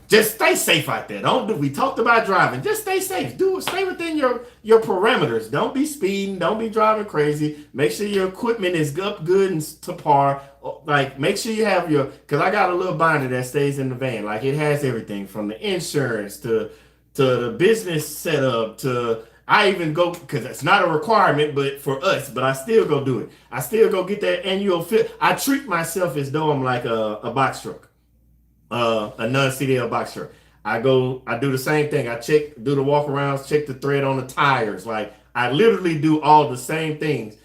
just stay safe out there. We talked about driving. Just stay safe. Stay within your parameters. Don't be speeding. Don't be driving crazy. Make sure your equipment is up good and to par. Like make sure you have because I got a little binder that stays in the van. Like it has everything from the insurance to the business setup to I even go because it's not a requirement, but for us, but I still go do it. I still go get that annual fit. I treat myself as though I'm like a box truck. A non-CDL box truck. I do the same thing. Do the walk arounds, check the thread on the tires. Like I literally do all the same things.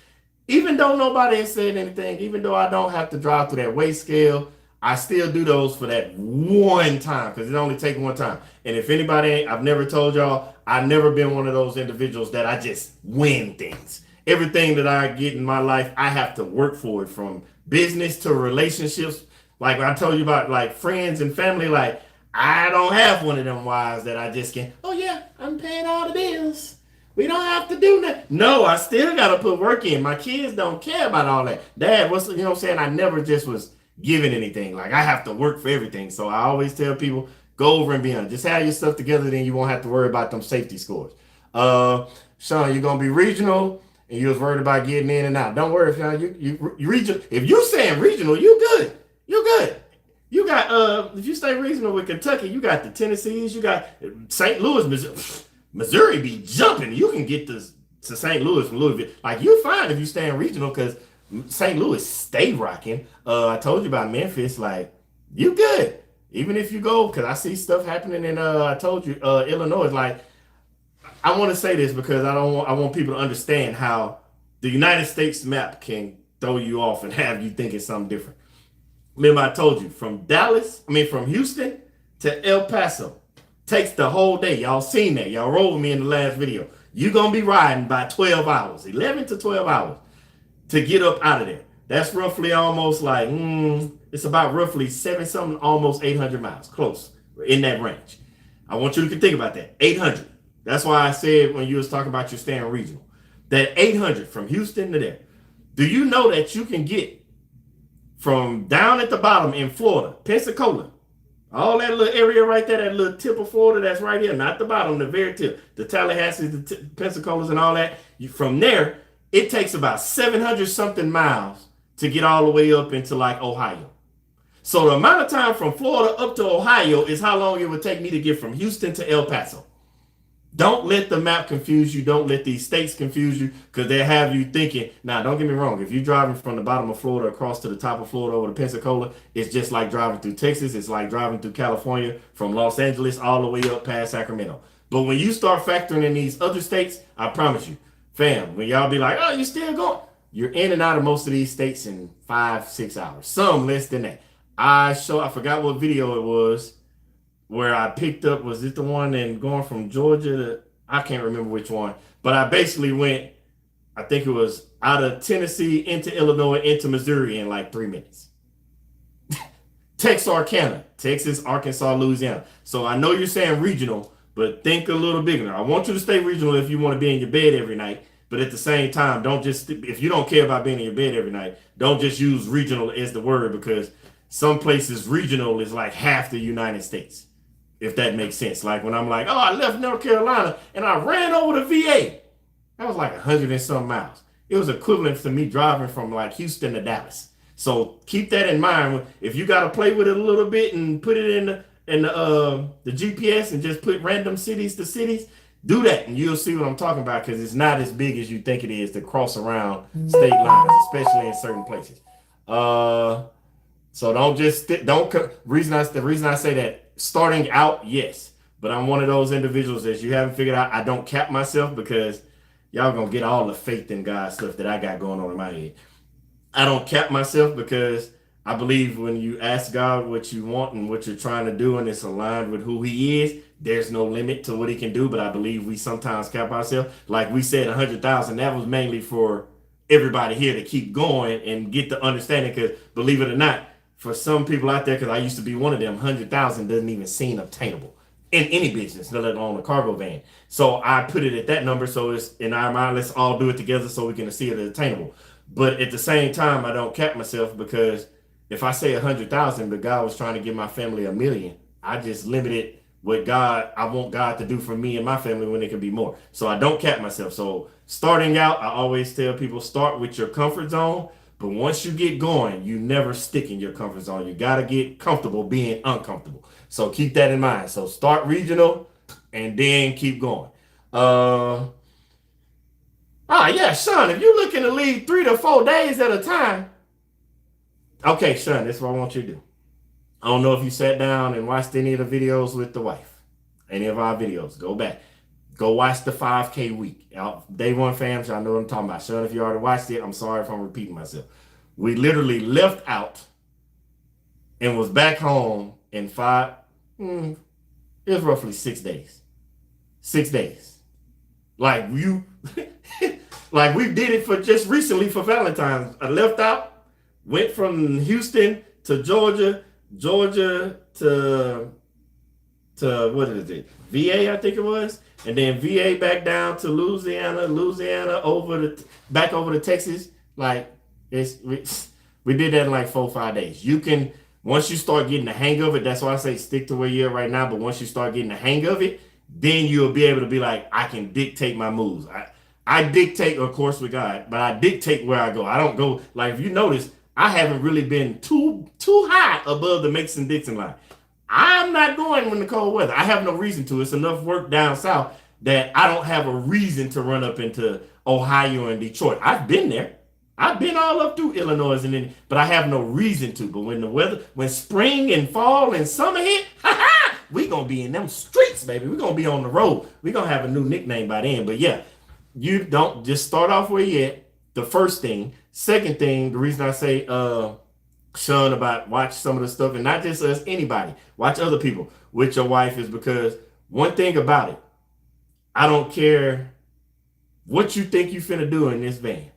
Even though nobody has said anything, even though I don't have to drive through that weight scale, I still do those for that one time because it only takes one time. And if anybody I've never told y'all, I've never been one of those individuals that I just win things. Everything that I get in my life, I have to work for it, from business to relationships. Like I told you about like friends and family, like I don't have one of them wives that I just can, oh yeah, I'm paying all the bills. We don't have to do that. No, I still got to put work in. My kids don't care about all that. Dad, you know what I'm saying? I never just was given anything. Like, I have to work for everything. So I always tell people, go over and beyond. Just have your stuff together, then you won't have to worry about them safety scores. Sean, you're going to be regional, and you was worried about getting in and out. Don't worry, Sean. You regional. If you saying regional, you good. You good. You got, if you stay regional with Kentucky, you got the Tennessees, you got St. Louis, Missouri. Missouri be jumping. You can get to St. Louis from Louisville. Like, you're fine if you stay in regional because St. Louis stay rocking. I told you about Memphis. Like, you good. Even if you go, because I see stuff happening in, I told you, Illinois. Like, I want to say this because I want people to understand how the United States map can throw you off and have you thinking something different. Remember, I told you, from Houston to El Paso. Takes the whole day. Y'all seen that. Y'all rolled with me in the last video. You're going to be riding by 12 hours, 11 to 12 hours to get up out of there. That's roughly almost like, it's about roughly 7-something, almost 800 miles. Close, in that range. I want you to think about that. 800. That's why I said when you was talking about your staying regional, that 800 from Houston to there. Do you know that you can get from down at the bottom in Florida, Pensacola, all that little area right there, that little tip of Florida that's right here, not the bottom, the very tip, the Tallahassees, the Pensacola's and all that, from there, it takes about 700 something miles to get all the way up into like Ohio. So the amount of time from Florida up to Ohio is how long it would take me to get from Houston to El Paso. Don't let the map confuse you. Don't let these states confuse you because they have you thinking. Now, don't get me wrong. If you're driving from the bottom of Florida across to the top of Florida over to Pensacola, it's just like driving through Texas. It's like driving through California from Los Angeles all the way up past Sacramento. But when you start factoring in these other states, I promise you, fam, when y'all be like, oh, you still going? You're in and out of most of these states in 5-6 hours. Some less than that. I forgot what video it was. Where I picked up, was it the one and going from Georgia to, I can't remember which one, but I basically went, I think it was out of Tennessee into Illinois into Missouri in like 3 minutes. Texarkana, Texas, Arkansas, Louisiana. So I know you're saying regional, but think a little bigger. I want you to stay regional if you want to be in your bed every night, but at the same time, don't just, if you don't care about being in your bed every night, don't just use regional as the word because some places regional is like half the United States. If that makes sense. Like when I'm like, oh, I left North Carolina and I ran over the VA. That was like 100 and some miles. It was equivalent to me driving from like Houston to Dallas. So keep that in mind. If you got to play with it a little bit and put it in the GPS and just put random cities to cities, do that and you'll see what I'm talking about because it's not as big as you think it is to cross around state lines, especially in certain places. So don't just the reason I say that. Starting out, yes, but I'm one of those individuals that you haven't figured out. I don't cap myself because y'all gonna get all the faith in God stuff that I got going on in my head. I don't cap myself because I believe when you ask God what you want and what you're trying to do and it's aligned with who he is, there's no limit to what he can do. But I believe we sometimes cap ourselves. Like we said, 100,000, that was mainly for everybody here to keep going and get the understanding because believe it or not, for some people out there, because I used to be one of them, 100,000 doesn't even seem obtainable in any business, let alone a cargo van. So I put it at that number. So it's in our mind, let's all do it together so we can see it as attainable. But at the same time, I don't cap myself because if I say 100,000, but God was trying to give my family 1 million, I just limited what I want God to do for me and my family when it can be more. So I don't cap myself. So starting out, I always tell people start with your comfort zone. But once you get going, you never stick in your comfort zone. You got to get comfortable being uncomfortable. So keep that in mind. So start regional and then keep going. Sean, if you're looking to leave 3 to 4 days at a time. Okay, Sean, this is what I want you to do. I don't know if you sat down and watched any of the videos with the wife. Any of our videos. Go back. Go watch the 5K week. Day one fams, y'all know what I'm talking about. Sean, if you already watched it, I'm sorry if I'm repeating myself. We literally left out and was back home in it was roughly 6 days. 6 days. Like like we did it for just recently for Valentine's. I left out, went from Houston to Georgia to to what is it? VA, I think it was, and then VA back down to Louisiana back over to Texas. Like we did that in like 4 or 5 days. You can once you start getting the hang of it. That's why I say stick to where you're at right now. But once you start getting the hang of it, then you'll be able to be like, I can dictate my moves. I dictate, of course, with God, but I dictate where I go. I don't go like if you notice, I haven't really been too high above the Mason Dixon line. I'm not going in the cold weather. I have no reason to. It's enough work down south that I don't have a reason to run up into Ohio and Detroit. I've been there. I've been all up through Illinois and then, but I have no reason to. But when spring and fall and summer hit, we gonna be in them streets, baby. We gonna be on the road. We gonna have a new nickname by then. But yeah, you don't just start off where you at. The first thing. Second thing, the reason I say Sean about watch some of the stuff and not just us, anybody. Watch other people with your wife is because one thing about it, I don't care what you think you finna do in this van.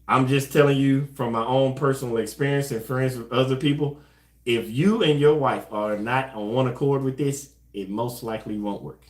I'm just telling you from my own personal experience and friends with other people, if you and your wife are not on one accord with this, it most likely won't work.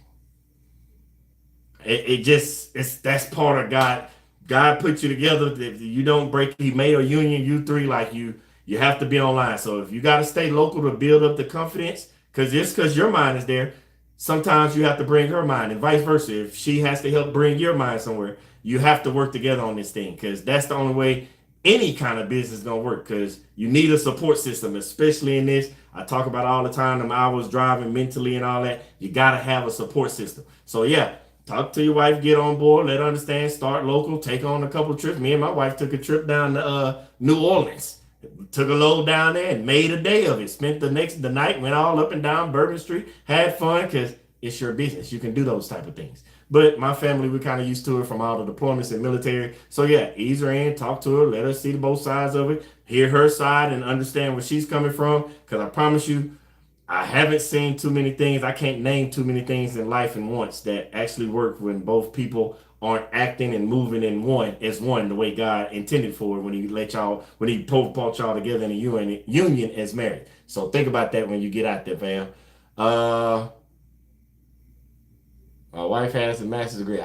That's part of God. God put you together. If you don't break, He made a union, you three, like you have to be online. So if you got to stay local to build up the confidence, because your mind is there, sometimes you have to bring her mind and vice versa. If she has to help bring your mind somewhere, you have to work together on this thing because that's the only way any kind of business is going to work because you need a support system, especially in this. I talk about all the time, them hours driving mentally and all that. You got to have a support system. So yeah, talk to your wife, get on board, let her understand, start local, take on a couple of trips. Me and my wife took a trip down to New Orleans. Took a load down there and made a day of it. Spent the night, went all up and down Bourbon Street, had fun because it's your business. You can do those type of things. But my family, we're kind of used to it from all the deployments and military. So yeah, ease her in, talk to her, let her see both sides of it, hear her side and understand where she's coming from. Because I promise you, I haven't seen too many things. I can't name too many things in life at once that actually work when both people aren't acting and moving in one the way God intended for it when He brought y'all together in a union as married. So think about that when you get out there, fam. My wife has a master's degree.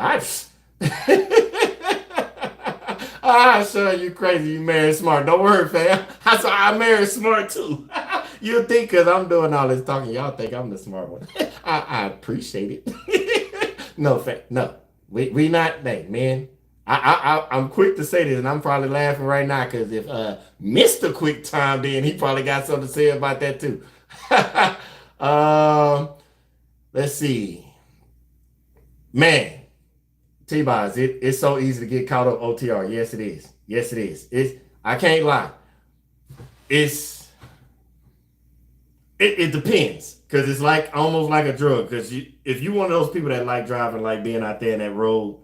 Son, you crazy. You married smart. Don't worry, fam. I married smart too. You think because I'm doing all this talking, y'all think I'm the smart one. I appreciate it. No, no. We not, hey, man. I'm quick to say this, and I'm probably laughing right now because if Mr. Quick Time, then he probably got something to say about that too. Let's see. Man, T-Boz, it's so easy to get caught up OTR. Yes, it is. Yes, it is. I can't lie. It depends because it's like almost like a drug. Because if you're one of those people that like driving, like being out there in that road,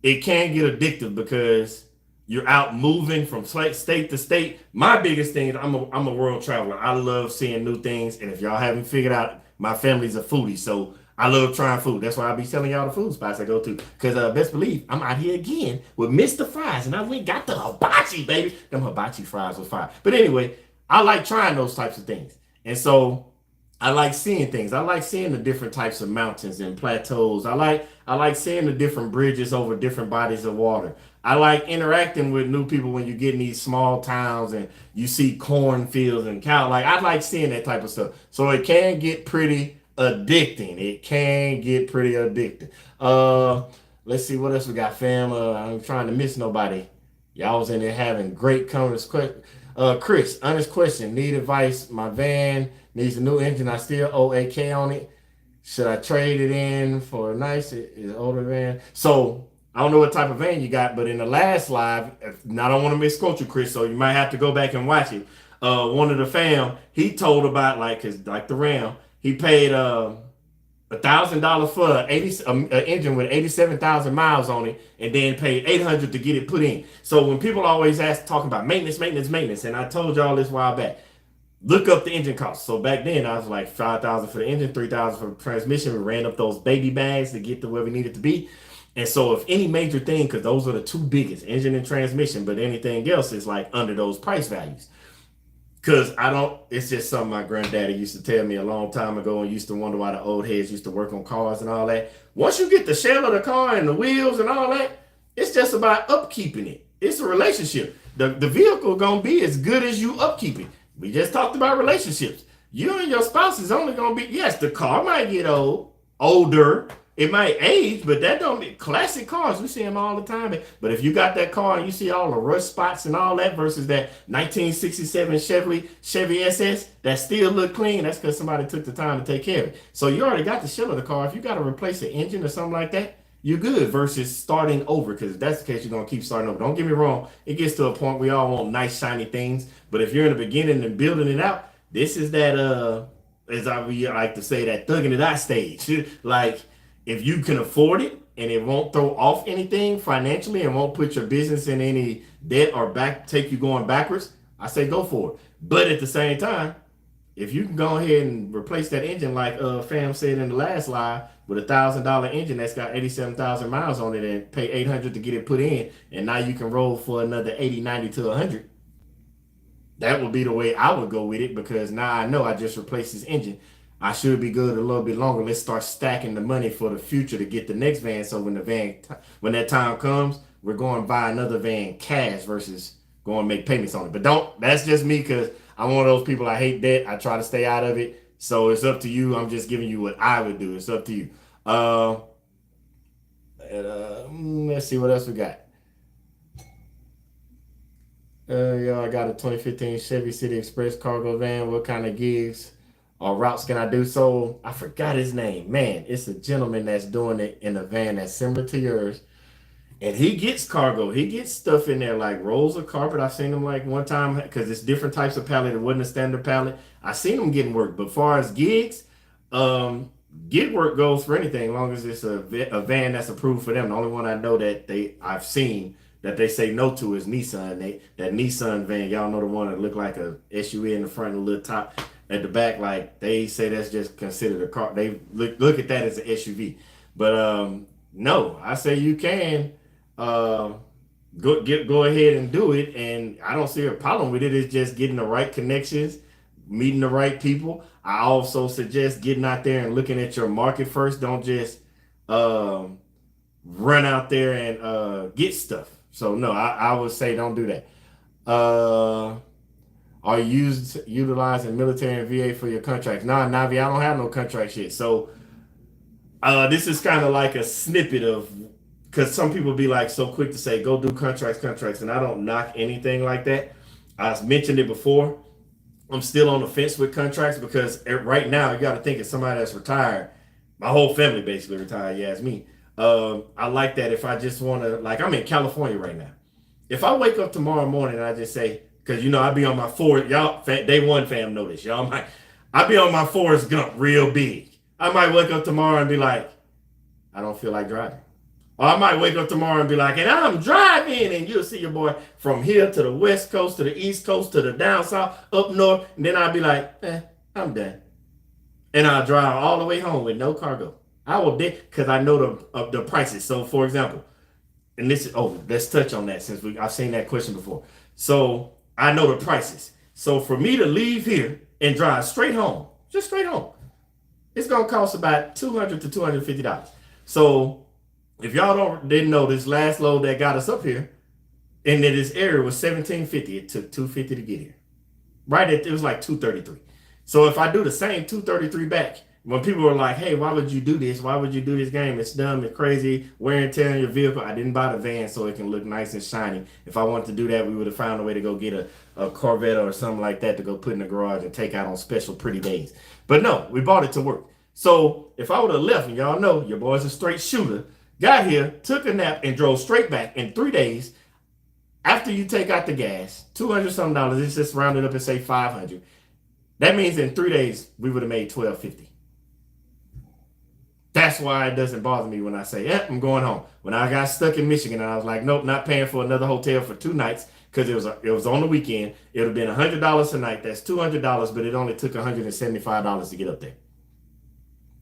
it can get addictive because you're out moving from state to state. My biggest thing is I'm a world traveler. I love seeing new things, and if y'all haven't figured out, my family's a foodie, so I love trying food. That's why I be telling y'all the food spots I go to. Because best believe, I'm out here again with Mr. Fries. And I went got the hibachi, baby. Them hibachi fries was fire. But anyway, I like trying those types of things. And so I like seeing things. I like seeing the different types of mountains and plateaus. I like seeing the different bridges over different bodies of water. I like interacting with new people when you get in these small towns and you see cornfields and cow. Like I like seeing that type of stuff. So it can get pretty addicting. It can get pretty addicting. Let's see what else we got, fam. I'm trying to miss nobody. Y'all was in there having great conversation. Chris, honest question. Need advice. My van needs a new engine. I still owe AK on it. Should I trade it in for a nice older van? So I don't know what type of van you got, but in the last live, I don't want to misquote you, Chris, so you might have to go back and watch it. One of the fam, he told about like the Ram. He paid $1,000 for an engine with 87,000 miles on it, and then paid $800 to get it put in. So when people always talking about maintenance, and I told y'all this a while back, look up the engine costs. So back then I was like $5,000 for the engine, $3,000 for the transmission. We ran up those baby bags to get to where we needed to be. And so if any major thing, because those are the two biggest, engine and transmission, but anything else is like under those price values. Cause I don't. It's just something my granddaddy used to tell me a long time ago, and used to wonder why the old heads used to work on cars and all that. Once you get the shell of the car and the wheels and all that, it's just about upkeeping it. It's a relationship. The vehicle gonna be as good as you upkeep it. We just talked about relationships. You and your spouse is only gonna be, yes, the car might get older, it might age, but that don't be classic cars. We see them all the time. But if you got that car and you see all the rust spots and all that versus that 1967 Chevy SS that still look clean, that's because somebody took the time to take care of it. So you already got the shell of the car. If you got to replace an engine or something like that, you're good versus starting over, because if that's the case, you're going to keep starting over. Don't get me wrong. It gets to a point we all want nice, shiny things. But if you're in the beginning and building it out, this is that, as I like to say, that thugging it out stage. Like, if you can afford it and it won't throw off anything financially and won't put your business in any debt or take you going backwards, I say go for it. But at the same time, if you can go ahead and replace that engine, like Fam said in the last live, with $1,000 engine that's got 87,000 miles on it, and pay 800 to get it put in, and now you can roll for another 80, 90 to 100. That would be the way I would go with it, because now I know I just replaced this engine. I should be good a little bit longer. Let's start stacking the money for the future to get the next van. So when that time comes, we're going to buy another van cash versus going to make payments on it. But that's just me, because I'm one of those people, I hate debt. I try to stay out of it. So it's up to you. I'm just giving you what I would do. It's up to you. Let's see what else we got. Yeah, I got a 2015 Chevy City Express cargo van. What kind of gigs or routes can I do? So I forgot his name. Man, it's a gentleman that's doing it in a van that's similar to yours. And he gets cargo. He gets stuff in there like rolls of carpet. I seen him like one time, because it's different types of pallet. It wasn't a standard pallet. I seen him getting work. But as far as gigs, gig work goes for anything, as long as it's a van that's approved for them. The only one I know that I've seen that they say no to is Nissan. That Nissan van, y'all know, the one that look like a SUV in the front and a little top at the back. Like, they say that's just considered a car. They look at that as an SUV. But no, I say you can go ahead and do it, and I don't see a problem with it. It's just getting the right connections, meeting the right people. I also suggest getting out there and looking at your market first. Don't just run out there and get stuff. So no, I would say don't do that. Are you utilizing military and VA for your contracts? Nah, Navi, I don't have no contract shit. So this is kind of like a snippet of, because some people be like so quick to say go do contracts, and I don't knock anything like that. I mentioned it before. I'm still on the fence with contracts, because right now you got to think of somebody that's retired. My whole family basically retired. You ask me. I like that. If I just want to, like, I'm in California right now. If I wake up tomorrow morning and I just say, because I be on my Forrest, y'all, day one fam know this, y'all might, I be on my Forrest Gump real big. I might wake up tomorrow and be like, I don't feel like driving. Or I might wake up tomorrow and be like, and I'm driving, and you'll see your boy from here to the West Coast, to the East Coast, to the down south, up north, and then I'll be like, I'm done. And I'll drive all the way home with no cargo. I will, because I know the prices. So, for example, and let's touch on that, since I've seen that question before. So I know the prices. So for me to leave here and drive straight home, just straight home, it's gonna cost about $200 to $250. So if y'all didn't know, this last load that got us up here in this area was $1,750. It took $250 to get here. It was like $233. So if I do the same $233 back, when people were like, hey, why would you do this? Why would you do this game? It's dumb, it's crazy, wear and tear on your vehicle. I didn't buy the van so it can look nice and shiny. If I wanted to do that, we would have found a way to go get a Corvette or something like that to go put in the garage and take out on special pretty days. But no, we bought it to work. So if I would have left, and y'all know your boy's a straight shooter, got here, took a nap, and drove straight back in 3 days, after you take out the gas, $200 something, it's just rounded up and say $500. That means in 3 days, we would have made $1,250. That's why it doesn't bother me when I say, I'm going home. When I got stuck in Michigan and I was like, nope, not paying for another hotel for 2 nights, because it was on the weekend. It would have been $100 a night. That's $200, but it only took $175 to get up there.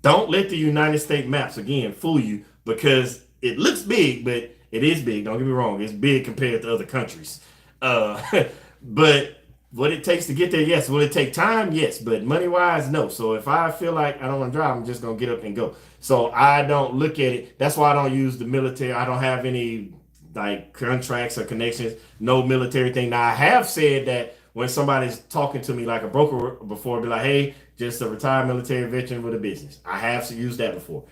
Don't let the United States maps, again, fool you, because it looks big, but it is big. Don't get me wrong. It's big compared to other countries. But What it takes to get there, yes. Will it take time? Yes. But money wise, no. So if I feel like I don't want to drive, I'm just gonna get up and go. So I don't look at it. That's why I don't use the military. I don't have any like contracts or connections, no military thing. Now I have said that when somebody's talking to me like a broker before, be like, hey, just a retired military veteran with a business. I have used that before.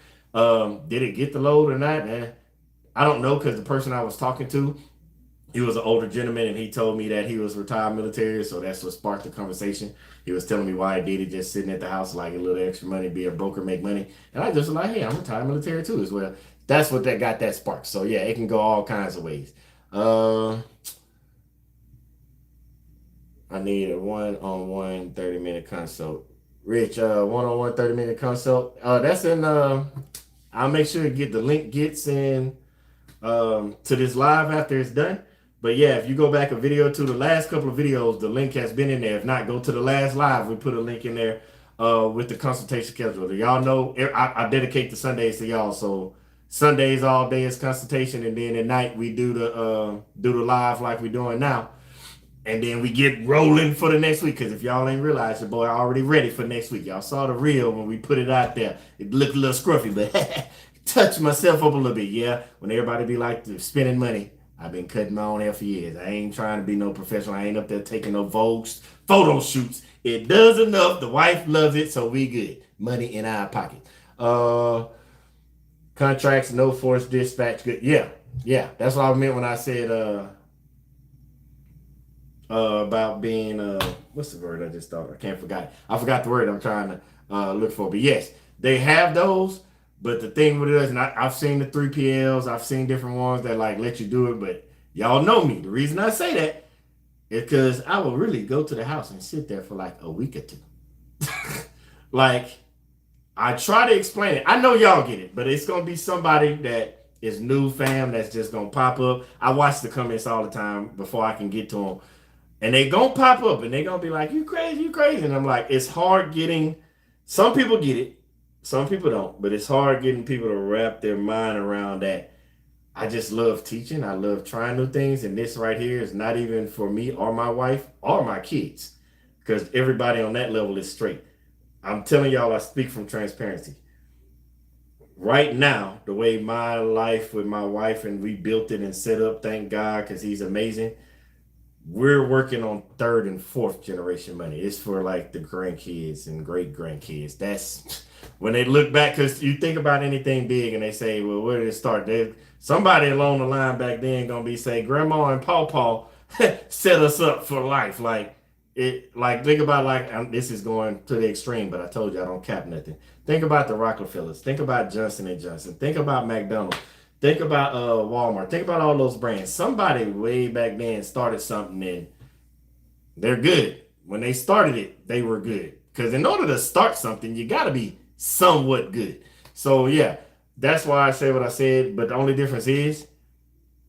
Did it get the load or not? I don't know because the person I was talking to, he was an older gentleman and he told me that he was retired military, so that's what sparked the conversation. He was telling me why he did it, just sitting at the house like a little extra money, be a broker, make money. And I just was like, hey, I'm retired military too as well. That's what that got that spark. So yeah, it can go all kinds of ways. I need a one-on-one 30-minute consult. Rich, one-on-one 30-minute consult. That's in I'll make sure to get the link gets in to this live after it's done. But yeah, if you go back a video to the last couple of videos, the link has been in there. If not, go to the last live. We put a link in there with the consultation schedule. Y'all know I dedicate the Sundays to y'all. So Sundays all day is consultation, and then at night we do the live like we're doing now. And then we get rolling for the next week. Because if y'all ain't realized, your boy already ready for next week. Y'all saw the reel when we put it out there. It looked a little scruffy, but touch myself up a little bit. Yeah, when everybody be like spending money, I've been cutting my own hair for years. I ain't trying to be no professional. I ain't up there taking no Vogues, photo shoots. It does enough. The wife loves it, so we good. Money in our pocket. Contracts, no force dispatch. Good. Yeah. That's what I meant when I said about being what's the word I just thought? I forgot the word I'm trying to look for. But yes, they have those. But the thing with it is, and I've seen the 3PLs, I've seen different ones that like let you do it, but y'all know me. The reason I say that is because I will really go to the house and sit there for like a week or two. Like, I try to explain it. I know y'all get it, but it's gonna be somebody that is new fam that's just gonna pop up. I watch the comments all the time before I can get to them. And they gonna pop up and they gonna be like, you crazy, you crazy. And I'm like, it's hard getting, some people get it, some people don't, but it's hard getting people to wrap their mind around that. I just love teaching. I love trying new things. And this right here is not even for me or my wife or my kids, because everybody on that level is straight. I'm telling y'all, I speak from transparency. Right now, the way my life with my wife and we built it and set up, thank God, because he's amazing. We're working on third and fourth generation money. It's for like the grandkids and great grandkids. That's when they look back, because you think about anything big and they say, well, where did it start? Somebody along the line back then gonna be say, Grandma and Pawpaw set us up for life. Like it, like think about this is going to the extreme, but I told you I don't cap nothing. Think about the Rockefellers. Think about Johnson and Johnson. Think about McDonald's. Think about Walmart. Think about all those brands. Somebody way back then started something and they're good. When they started it, they were good. Because in order to start something, you got to be somewhat good. So yeah, that's why I say what I said. But the only difference is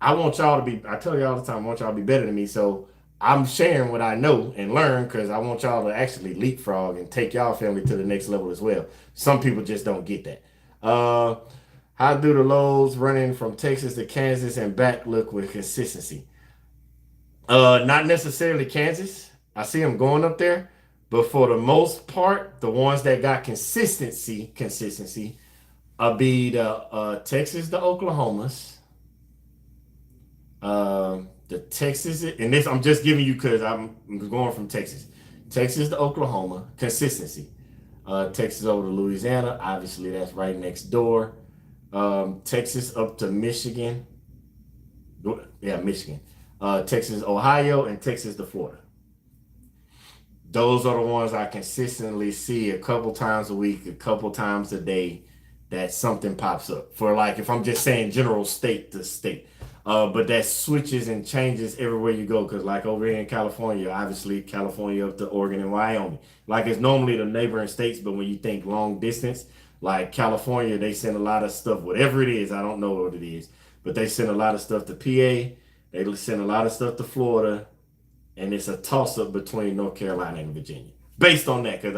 I want y'all to be, I tell you all the time, I want y'all to be better than me. So I'm sharing what I know and learn because I want y'all to actually leapfrog and take y'all family to the next level as well. Some people just don't get that. How do the loads running from Texas to Kansas and back look with consistency? Not necessarily Kansas. I see them going up there, but for the most part, the ones that got consistency, be the Texas to Oklahomas, the Texas, and this I'm just giving you because I'm going from Texas to Oklahoma, consistency. Texas over to Louisiana, obviously that's right next door. Texas up to Michigan. Yeah, Michigan. Texas, Ohio, and Texas to Florida. Those are the ones I consistently see a couple times a week, a couple times a day, that something pops up. For like, if I'm just saying general state to state. But that switches and changes everywhere you go. Because like over here in California, obviously California up to Oregon and Wyoming. Like it's normally the neighboring states, but when you think long distance, like California, they send a lot of stuff, whatever it is, I don't know what it is, but they send a lot of stuff to PA, they send a lot of stuff to Florida, and it's a toss-up between North Carolina and Virginia. Based on that, because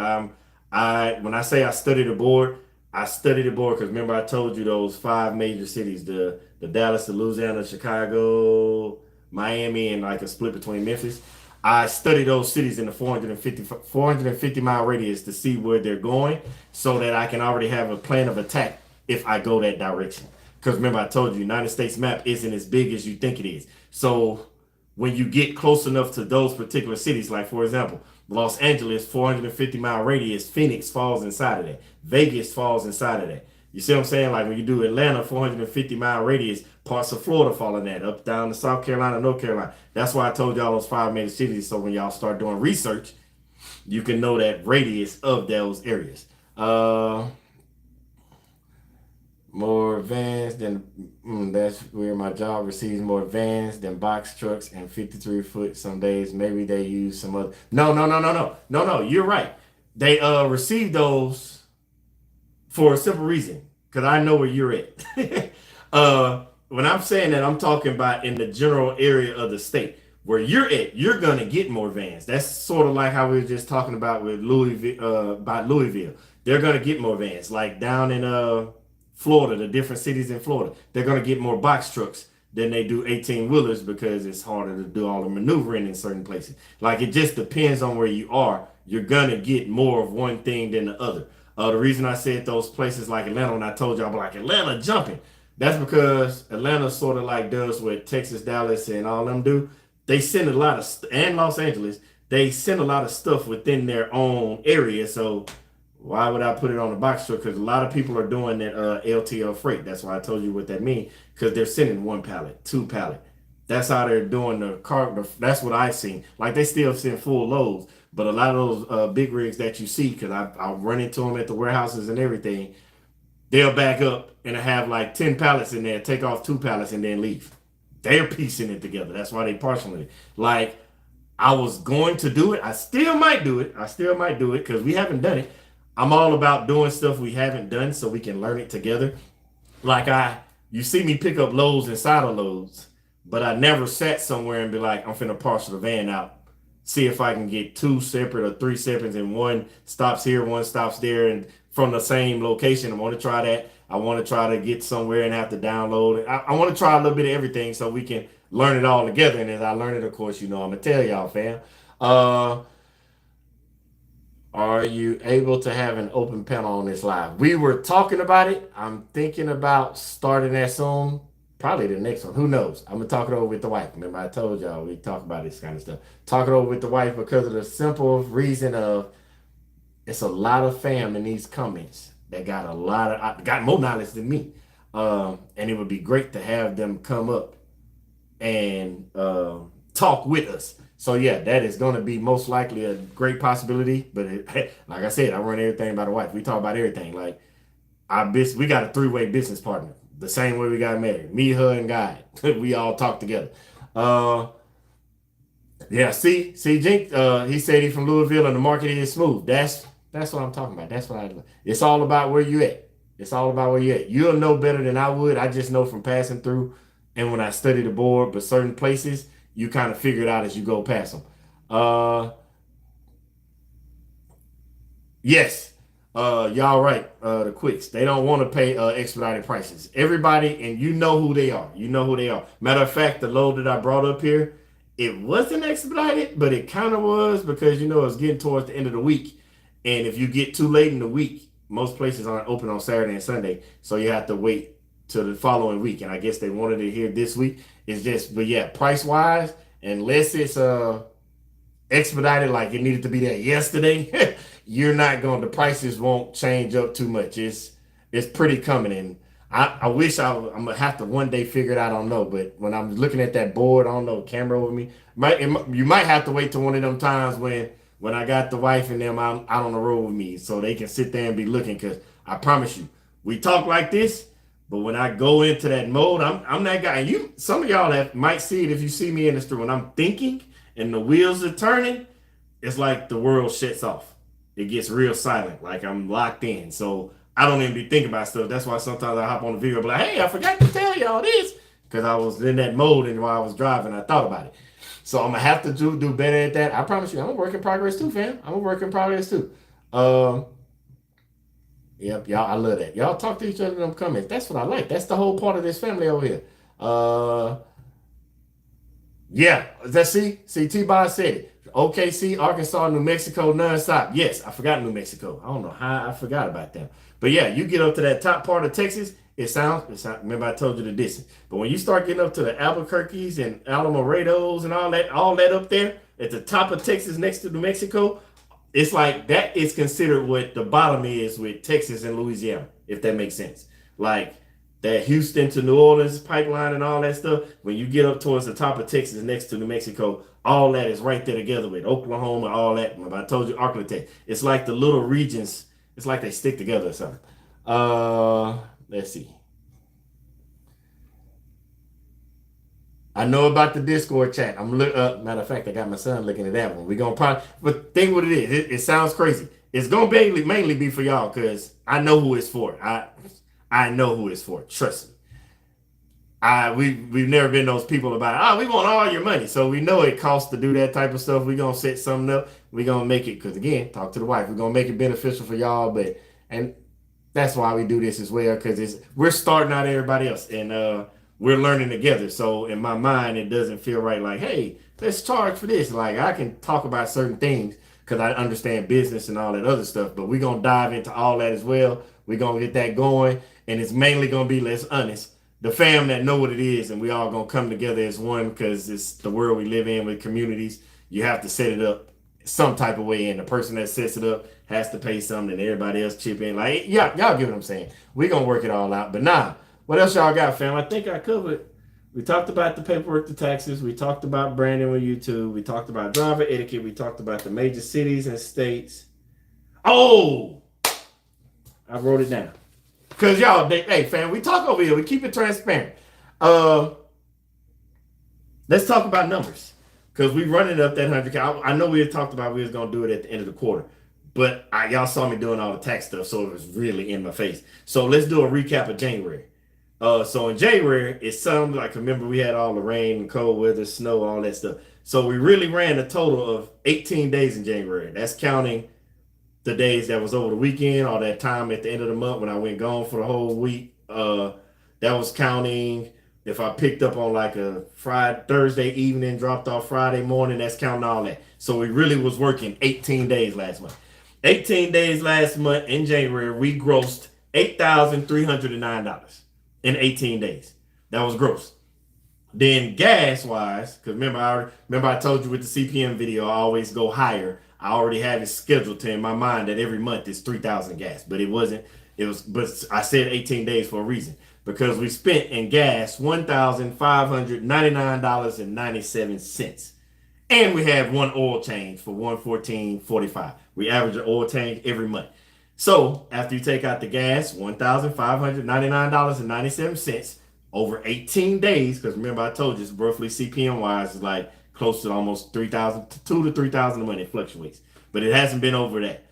when I say I study the board because remember I told you those 5 major cities, the Dallas, the Louisiana, Chicago, Miami, and like a split between Memphis. I study those cities in the 450 mile radius to see where they're going so that I can already have a plan of attack if I go that direction. Because remember, I told you, United States map isn't as big as you think it is. So when you get close enough to those particular cities, like for example, Los Angeles, 450-mile radius, Phoenix falls inside of that. Vegas falls inside of that. You see what I'm saying? Like when you do Atlanta, 450-mile radius, parts of Florida fall in that, up down to South Carolina, North Carolina. That's why I told y'all those 5 major cities. So when y'all start doing research, you can know that radius of those areas. More vans than that's where my job receives more vans than box trucks and 53-foot some days. Maybe they use some other. No. You're right. They receive those for a simple reason, because I know where you're at. When I'm saying that, I'm talking about in the general area of the state where you're at. You're gonna get more vans. That's sort of like how we were just talking about with Louisville. About Louisville, they're gonna get more vans. Like down in Florida, the different cities in Florida, they're gonna get more box trucks than they do 18-wheelers because it's harder to do all the maneuvering in certain places. Like it just depends on where you are. You're gonna get more of one thing than the other. The reason I said those places like Atlanta, when I told y'all like Atlanta jumping, that's because Atlanta sort of like does what Texas, Dallas, and all them do. They send a lot of and Los Angeles. They send a lot of stuff within their own area. So why would I put it on the box truck? Because a lot of people are doing that LTL freight. That's why I told you what that means. Because they're sending 1 pallet, 2 pallet. That's how they're doing the car. That's what I've seen. Like they still send full loads. But a lot of those big rigs that you see, because I run into them at the warehouses and everything, they'll back up and have like 10 pallets in there, take off 2 pallets, and then leave. They're piecing it together. That's why they partially. Like, I was going to do it. I still might do it. Because we haven't done it. I'm all about doing stuff we haven't done so we can learn it together. Like you see me pick up loads inside of loads, but I never sat somewhere and be like, I'm finna parcel the van out, see if I can get 2 separate or 3 separate, and one stops here, one stops there, and from the same location. I want to try that. I want to try to get somewhere and have to download it. I want to try a little bit of everything so we can learn it all together. And as I learn it, of course, I'm gonna tell y'all, fam. Are you able to have an open panel on this live? We were talking about it. I'm thinking about starting that soon. Probably the next one. Who knows? I'm going to talk it over with the wife. Remember, I told y'all we talk about this kind of stuff. Talk it over with the wife because of the simple reason of it's a lot of fam in these comments that got more knowledge than me. And it would be great to have them come up and talk with us. So yeah, that is going to be most likely a great possibility. But like I said, I run everything by the wife. We talk about everything. Like we got a 3-way business partner. The same way we got married. Me, her, and God. We all talk together. Yeah, see, Jink, he said he's from Louisville and the market is smooth. That's what I'm talking about. It's all about where you at. You'll know better than I would. I just know from passing through and when I study the board, but certain places, you kind of figure it out as you go past them. Yes. Y'all right. The quicks. They don't want to pay expedited prices. Everybody, and you know who they are. Matter of fact, the load that I brought up here, it wasn't expedited, but it kind of was because it's getting towards the end of the week. And if you get too late in the week, most places aren't open on Saturday and Sunday. So you have to wait till the following week. And I guess they wanted it here this week. It's just, but yeah, price wise, unless it's expedited like it needed to be there yesterday, the prices won't change up too much. It's pretty coming in. I wish I'm gonna have to one day figure it out. I don't know, but when I'm looking at that board, I don't know, camera over me. You might have to wait till one of them times when I got the wife and them out on the road with me, so they can sit there and be looking. Cause I promise you, we talk like this, but when I go into that mode, I'm that guy. And some of y'all that might see it if you see me in the street when I'm thinking and the wheels are turning, it's like the world shuts off. It gets real silent, like I'm locked in. So I don't even be thinking about stuff. That's why sometimes I hop on the video and be like, hey, I forgot to tell y'all this. Because I was in that mode and while I was driving, I thought about it. So I'm going to have to do better at that. I promise you, I'm a work in progress too, fam. Yep, y'all, I love that. Y'all talk to each other in them comments. That's what I like. That's the whole part of this family over here. Yeah, let's see. See, T-Boz said it. OKC, Arkansas, New Mexico, nonstop. Yes, I forgot New Mexico. I don't know how I forgot about them. But yeah, you get up to that top part of Texas, remember I told you the distance. But when you start getting up to the Albuquerques and Alamorados and all that up there at the top of Texas next to New Mexico, it's like that is considered what the bottom is with Texas and Louisiana, if that makes sense. Like that Houston to New Orleans pipeline and all that stuff, when you get up towards the top of Texas next to New Mexico, all that is right there together with Oklahoma, all that. I told you, Arkansas. It's like the little regions, it's like they stick together or something. Let's see. I know about the Discord chat. Matter of fact, I got my son looking at that one. We're gonna probably, but think what it is. It sounds crazy. It's gonna mainly be for y'all because I know who it's for. I know who it's for. Trust me. We've never been those people about we want all your money. So we know it costs to do that type of stuff. We're gonna set something up. We're gonna make it because again, talk to the wife. We're gonna make it beneficial for y'all, and that's why we do this as well, because we're starting out everybody else and we're learning together. So in my mind, it doesn't feel right like, hey, let's charge for this. Like I can talk about certain things because I understand business and all that other stuff, but we're gonna dive into all that as well. We're gonna get that going, and it's mainly gonna be, let's honest, the fam that know what it is, and we all gonna come together as one because it's the world we live in with communities. You have to set it up some type of way, and the person that sets it up has to pay something, and everybody else chip in. Like, yeah, y'all get what I'm saying. We gonna work it all out. But nah, what else y'all got, fam? I think I covered. We talked about the paperwork, the taxes. We talked about branding with YouTube. We talked about driver etiquette. We talked about the major cities and states. Oh, I wrote it down. Because y'all, hey, fam, we talk over here. We keep it transparent. Let's talk about numbers. Because we running up that 100K. I know we had talked about we was going to do it at the end of the quarter. But y'all saw me doing all the tax stuff, so it was really in my face. So let's do a recap of January. So in January, it sounded like, remember, we had all the rain, cold weather, snow, all that stuff. So we really ran a total of 18 days in January. That's counting the days that was over the weekend or that time at the end of the month when I went gone for the whole week. That was counting if I picked up on like a Thursday evening, dropped off Friday morning, that's counting all that. So we really was working 18 days last month. 18 days last month in January, we grossed $8,309 in 18 days. That was gross. Then gas wise, because remember I told you with the CPM video, I always go higher. I already have it scheduled to in my mind that every month is 3,000 gas, but it wasn't. But I said 18 days for a reason because we spent in gas $1,599.97, and we had one oil change for $114.45. We average an oil change every month. So after you take out the gas, $1,599.97 over 18 days, because remember I told you it's roughly CPM wise is like close to almost 3,000, 2 to 3,000 a month. It fluctuates, but it hasn't been over that.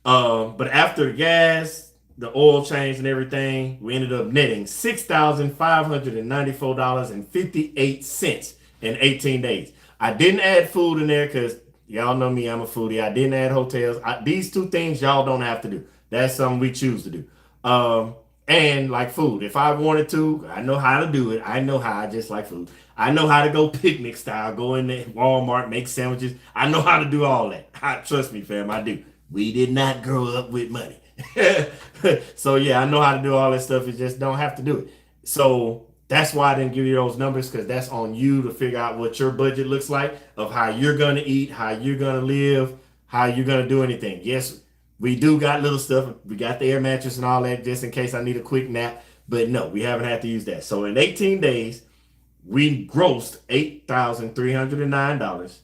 But after the gas, the oil change and everything, we ended up netting $6,594.58 in 18 days. I didn't add food in there because y'all know me, I'm a foodie. I didn't add hotels. These two things y'all don't have to do. That's something we choose to do. And like food, if I wanted to, I know how to do it. I know how. I just like food. I know how to go picnic style, go in there, Walmart, make sandwiches. I know how to do all that. Trust me, fam, I do. We did not grow up with money. So yeah, I know how to do all that stuff. You just don't have to do it. So that's why I didn't give you those numbers, because that's on you to figure out what your budget looks like, of how you're going to eat, how you're going to live, how you're going to do anything. Yes, we do got little stuff. We got the air mattress and all that just in case I need a quick nap. But no, we haven't had to use that. So in 18 days, we grossed $8,309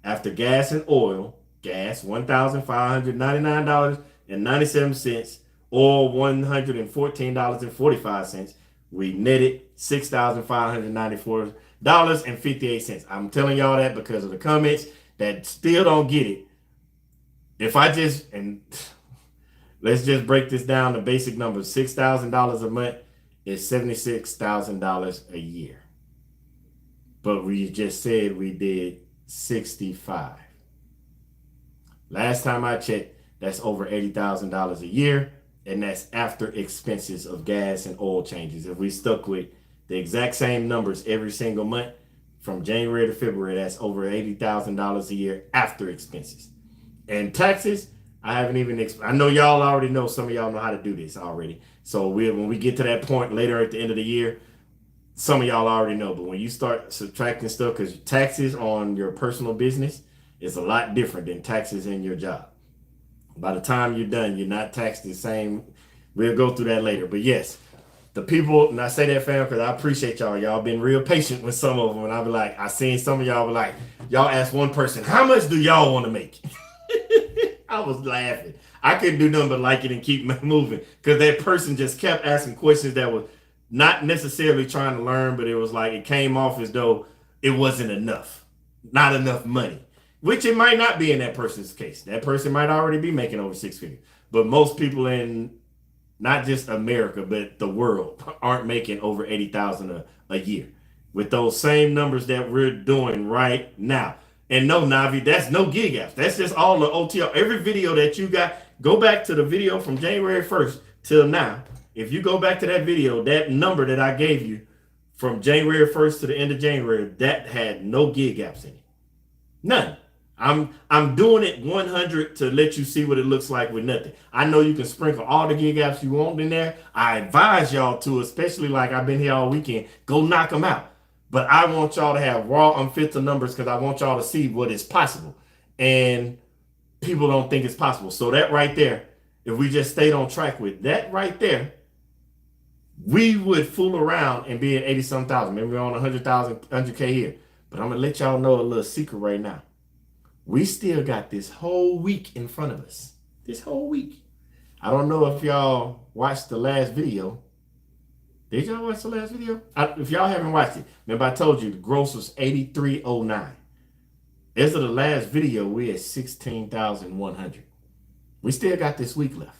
after gas and oil. Gas, $1,599.97, oil, $114.45. We netted $6,594.58. I'm telling y'all that because of the comments that still don't get it. If I just, and let's just break this down to basic numbers. $6,000 a month is $76,000 a year. But we just said we did 65. Last time I checked, that's over $80,000 a year, and that's after expenses of gas and oil changes. If we stuck with the exact same numbers every single month, From January to February, that's over $80,000 a year after expenses. And taxes, I haven't even, I know y'all already know, some of y'all know how to do this already. So when we get to that point later at the end of the year, some of y'all already know, but when you start subtracting stuff, because taxes on your personal business is a lot different than taxes in your job. By the time you're done, you're not taxed the same. We'll go through that later. But yes, the people, and I say that, fam, because I appreciate y'all. Y'all been real patient with some of them. And I be like, I seen some of y'all be like, y'all ask one person, how much do y'all want to make? I was laughing. I couldn't do nothing but like it and keep moving, because that person just kept asking questions that was not necessarily trying to learn, but it was like it came off as though it wasn't enough, not enough money, which it might not be in that person's case. That person might already be making over six figures, but most people in not just America, but the world aren't making over 80,000 a year with those same numbers that we're doing right now. And no, Navi, that's no gig apps. That's just all the OTL. Every video that you got, go back to the video from January 1st till now. If you go back to that video, that number that I gave you from January 1st to the end of January, that had no gig apps in it. None. I'm doing it 100 to let you see what it looks like with nothing. I know you can sprinkle all the gig apps you want in there. I advise y'all to, especially like I've been here all weekend, go knock them out. But I want y'all to have raw, unfiltered numbers, because I want y'all to see what is possible. And people don't think it's possible. So that right there, if we just stayed on track with that right there, we would fool around and be at 80-some thousand. Maybe we're on 100,000, 100K here. But I'm going to let y'all know a little secret right now. We still got this whole week in front of us. This whole week. I don't know if y'all watched the last video. Did y'all watch the last video? If y'all haven't watched it, remember I told you the gross was 8309. As of the last video, we're at 16,100. We still got this week left.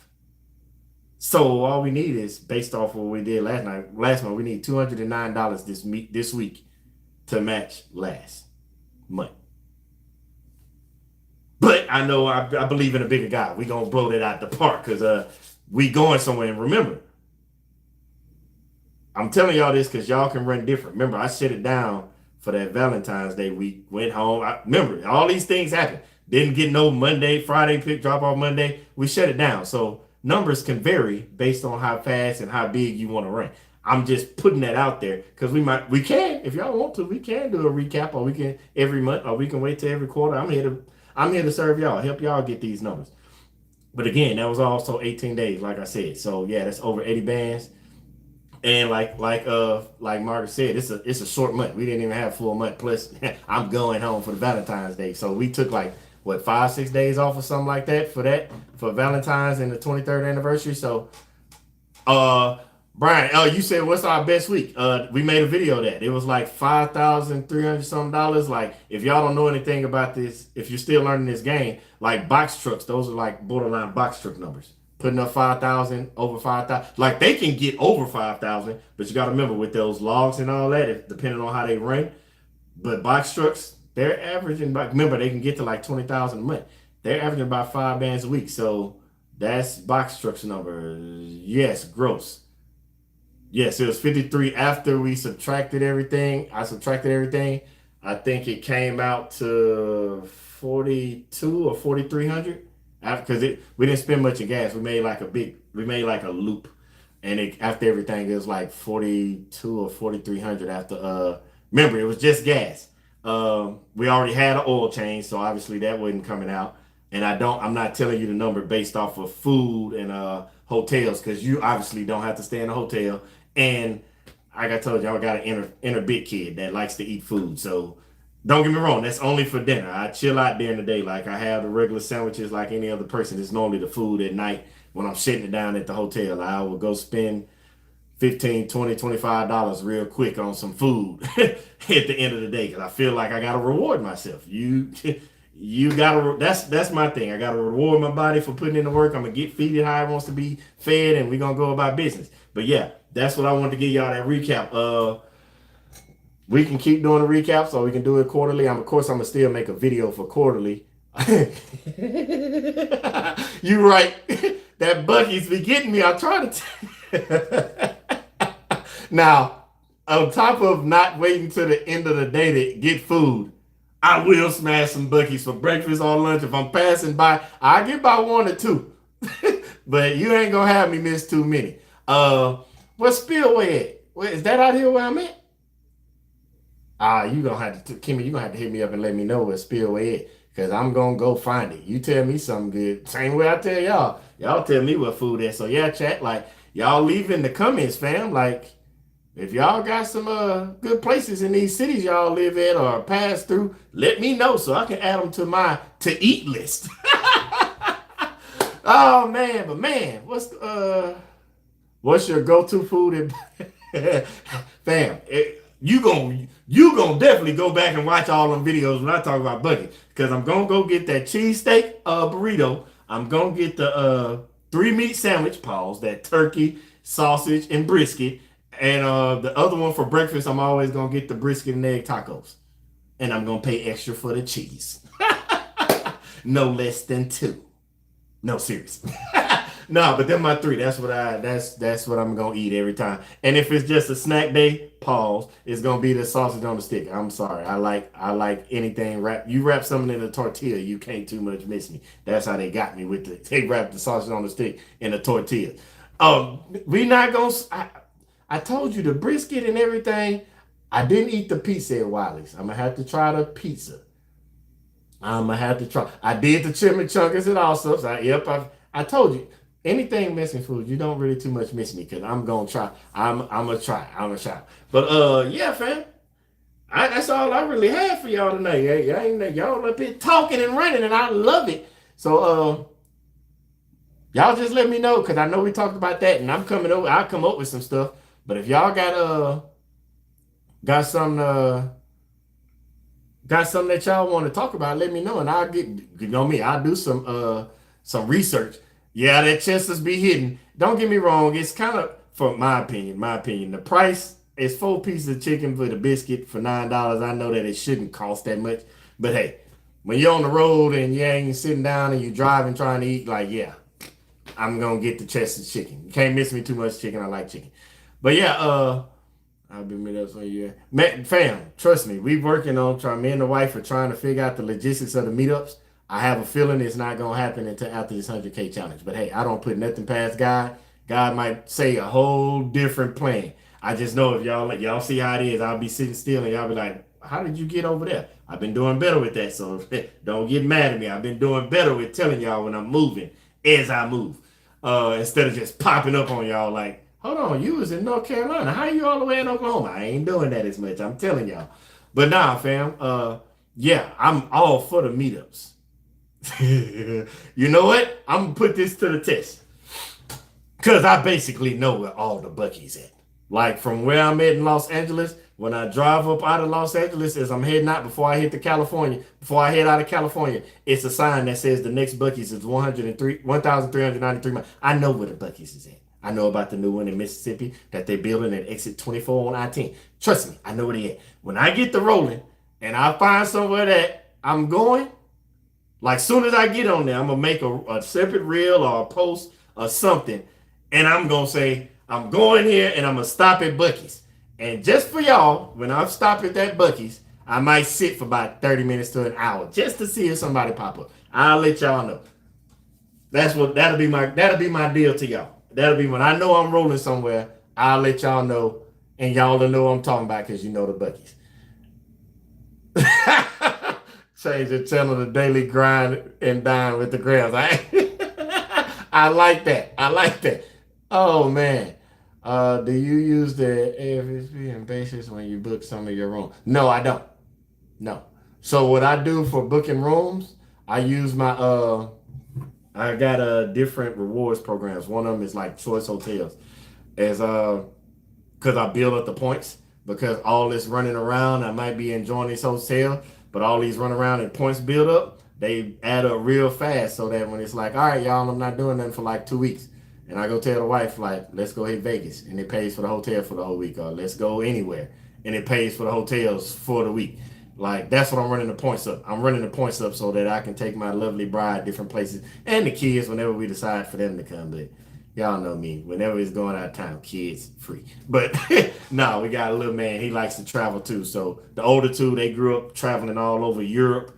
So all we need is, based off what we did last month, we need $209 this week to match last month. But I know I believe in a bigger God. We're going to blow that out the park, because we going somewhere. And remember, I'm telling y'all this because y'all can run different. Remember, I shut it down for that Valentine's Day week. Went home. Remember, all these things happened. Didn't get no Monday, Friday pick drop off Monday. We shut it down. So numbers can vary based on how fast and how big you want to run. I'm just putting that out there because we can, if y'all want to, we can do a recap, or we can every month, or we can wait till every quarter. I'm here to serve y'all, help y'all get these numbers. But again, that was also 18 days, like I said. So yeah, that's over 80 bands. And like Margaret said, it's a short month. We didn't even have a full month. Plus, I'm going home for the Valentine's Day. So we took 5-6 days off or something like that for Valentine's and the 23rd anniversary. So Brian, you said what's our best week? We made a video of that. It was like $5,300 something. Like, if y'all don't know anything about this, if you're still learning this game, like box trucks, those are like borderline box truck numbers. Putting up 5,000, over 5,000. Like, they can get over 5,000, but you got to remember with those logs and all that, depending on how they run. But box trucks, they're averaging, remember, they can get to like 20,000 a month. They're averaging about 5 bands a week. So that's box trucks number. Yes, gross. Yes, it was 53 after we subtracted everything. I subtracted everything. I think it came out to 42 or 4,300. Because we didn't spend much in gas. We made like a loop, and after everything it was like 42 or 4,300 after. Remember, it was just gas. We already had an oil change, so obviously that wasn't coming out. And I'm not telling you the number based off of food and hotels, because you obviously don't have to stay in a hotel. And like I told you, I got an inner big kid that likes to eat food, so. Don't get me wrong, that's only for dinner. I chill out during the day. Like, I have the regular sandwiches like any other person. It's normally the food at night when I'm sitting it down at the hotel. I will go spend $15, $20, $25 real quick on some food at the end of the day, because I feel like I got to reward myself. You got to, that's my thing. I got to reward my body for putting in the work. I'm going to get feeded how it wants to be fed, and we're going to go about business. But yeah, that's what I wanted to give y'all, that recap. We can keep doing the recaps, or we can do it quarterly. Of course, I'm going to still make a video for quarterly. You right. That Bucky's be getting me. I'm trying to... Now, on top of not waiting till the end of the day to get food, I will smash some Buc-ee's for breakfast or lunch. If I'm passing by, I get by one or two. But you ain't gonna have me miss too many. What's Spillway at? Is that out here where I'm at? You gonna have to, Kimmy, you gonna have to hit me up and let me know where Spillway at. Cause I'm gonna go find it. You tell me something good. Same way I tell y'all. Y'all tell me what food is. So yeah, chat, like y'all leave in the comments, fam. Like if y'all got some good places in these cities y'all live at or pass through, let me know so I can add them to my to eat list. Oh man, but man, what's your go-to food? Fam, you gonna definitely go back and watch all them videos when I talk about Buc-ee's, because I'm gonna go get that cheesesteak burrito. I'm gonna get the 3-meat sandwich, pause, that turkey, sausage, and brisket. And the other one for breakfast, I'm always gonna get the brisket and egg tacos. And I'm gonna pay extra for the cheese. No less than 2. No, serious. No, but then my 3. That's what I'm gonna eat every time. And if it's just a snack day, pause. It's gonna be the sausage on the stick. I'm sorry. I like anything wrapped. You wrap something in a tortilla, you can't too much miss me. That's how they got me with they wrapped the sausage on the stick in a tortilla. We not gonna. I told you the brisket and everything. I didn't eat the pizza at Wiley's. I'm gonna have to try the pizza. I'm gonna have to try. I did the chimichangas and all sorts. I told you, anything missing food, you don't really too much miss me, because I'm gonna try. I'm gonna try. But yeah, fam. That's all I really have for y'all tonight. Y'all up here talking and running, and I love it. So y'all just let me know, because I know we talked about that, and I'm coming over. I'll come up with some stuff. But if y'all got something that y'all want to talk about, let me know, and I'll get, you know me, I'll do some research. Yeah, that Chester's be hidden. Don't get me wrong, it's kind of, for my opinion, the price is 4 pieces of chicken for the biscuit for $9. I know that it shouldn't cost that much, but hey, when you're on the road and you ain't sitting down and you driving trying to eat, like, yeah, I'm gonna get the Chester's chicken. You can't miss me too much chicken. I like chicken. But yeah, I'll be made up for you. Man, fam, trust me, we working on me and the wife are trying to figure out the logistics of the meetups. I have a feeling it's not gonna happen until after this 100K challenge. But hey, I don't put nothing past God. God might say a whole different plan. I just know if y'all see how it is, I'll be sitting still and y'all be like, how did you get over there? I've been doing better with that, so don't get mad at me. I've been doing better with telling y'all when I'm moving as I move. Instead of just popping up on y'all like, hold on, you was in North Carolina. How you all the way in Oklahoma? I ain't doing that as much, I'm telling y'all. But nah, fam, yeah, I'm all for the meetups. You know what? I'm going to put this to the test. Because I basically know where all the Buc-ee's at. Like from where I'm at in Los Angeles, when I drive up out of Los Angeles, as I'm heading out, before I head out of California, it's a sign that says the next Buc-ee's is 1,393 miles. I know where the Buc-ee's is at. I know about the new one in Mississippi that they're building at exit 24 on I-10. Trust me, I know where they at. When I get to rolling and I find somewhere that I'm going, like soon as I get on there, I'm going to make a separate reel or a post or something, and I'm going to say, I'm going here and I'm going to stop at Buc-ee's. And just for y'all, when I'm stopping at that Buc-ee's, I might sit for about 30 minutes to an hour just to see if somebody pop up. I'll let y'all know. That'll be my deal to y'all. That'll be when I know I'm rolling somewhere, I'll let y'all know, and y'all will know what I'm talking about because you know the Buc-ee's. Change the channel to Daily Grind and Dine with the Grams. I like that. Oh man. Do you use the AFSP and basis when you book some of your rooms? No, I don't. No. So what I do for booking rooms, I use my I got different rewards programs. One of them is like Choice Hotels. As because I build up the points, because all this running around, I might be enjoying this hotel, but all these run around and points build up, they add up real fast, so that when it's like, all right, y'all, I'm not doing nothing for like 2 weeks. And I go tell the wife, like, let's go hit Vegas, and it pays for the hotel for the whole week, or let's go anywhere, and it pays for the hotels for the week. Like, that's what I'm running the points up. I'm running the points up so that I can take my lovely bride different places, and the kids whenever we decide for them to come. But Y'all know me. Whenever it's going out of town, kids free. But no, we got a little man. He likes to travel too. So the older two, they grew up traveling all over Europe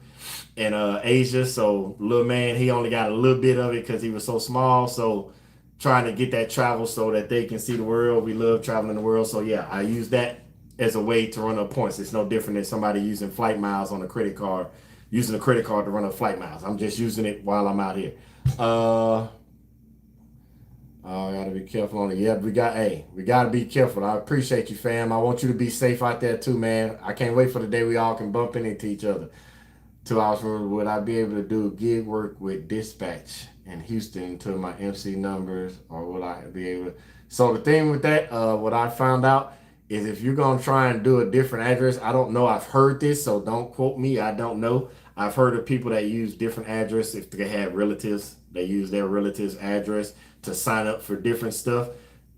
and Asia. So little man, he only got a little bit of it because he was so small. So trying to get that travel so that they can see the world. We love traveling the world. So yeah, I use that as a way to run up points. It's no different than somebody using flight miles on a credit card, using a credit card to run up flight miles. I'm just using it while I'm out here. I gotta be careful on it. Yeah, we gotta be careful. I appreciate you, fam. I want you to be safe out there too, man. I can't wait for the day we all can bump into each other. 2 hours from would I be able to do gig work with dispatch in Houston to my MC numbers, or will I be able to? So the thing with that, what I found out is if you're gonna try and do a different address, I don't know. I've heard this, so don't quote me. I don't know. I've heard of people that use different address if they have relatives. They use their relatives' address to sign up for different stuff.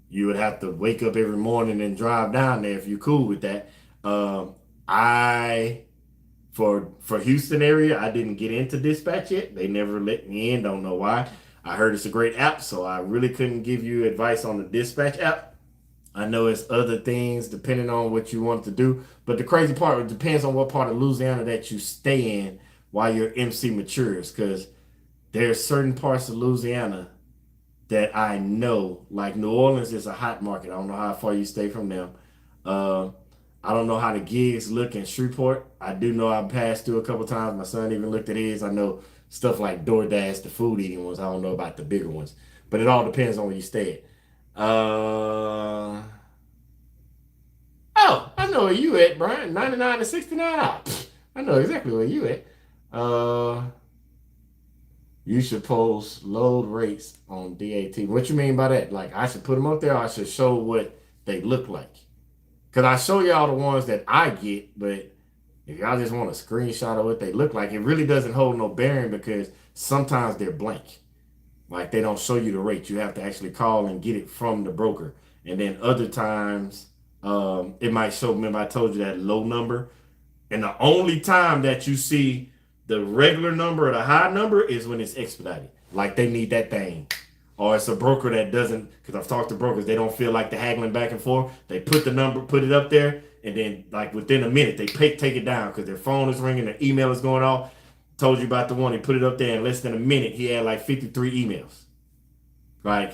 You would have to wake up every morning and drive down there if you're cool with that. I for Houston area, I didn't get into dispatch yet. They never let me in. Don't know why. I heard it's a great app, so I really couldn't give you advice on the dispatch app. I know it's other things depending on what you want to do. But the crazy part, it depends on what part of Louisiana that you stay in while your MC matures. Because there's certain parts of Louisiana that I know, like New Orleans is a hot market. I don't know how far you stay from them. I don't know how the gigs look in Shreveport. I do know I passed through a couple times. My son even looked at his. I know stuff like DoorDash, the food eating ones. I don't know about the bigger ones. But it all depends on where you stay at. Oh, I know where you at, Brian. 99 to 69. I know exactly where you at. You should post load rates on DAT. What you mean by that? Like I should put them up there, or I should show what they look like? Because I show y'all the ones that I get, but if y'all just want a screenshot of what they look like, it really doesn't hold no bearing because sometimes they're blank. Like they don't show you the rate. You have to actually call and get it from the broker. And then other times, it might show, remember I told you that low number. And the only time that you see the regular number or the high number is when it's expedited. Like they need that thing. Or it's a broker that doesn't, because I've talked to brokers, they don't feel like they're haggling back and forth. They put the number, put it up there, and then like within a minute, they take it down because their phone is ringing, their email is going off. Told you about the one, they put it up there in less than a minute. He had like 53 emails. Like,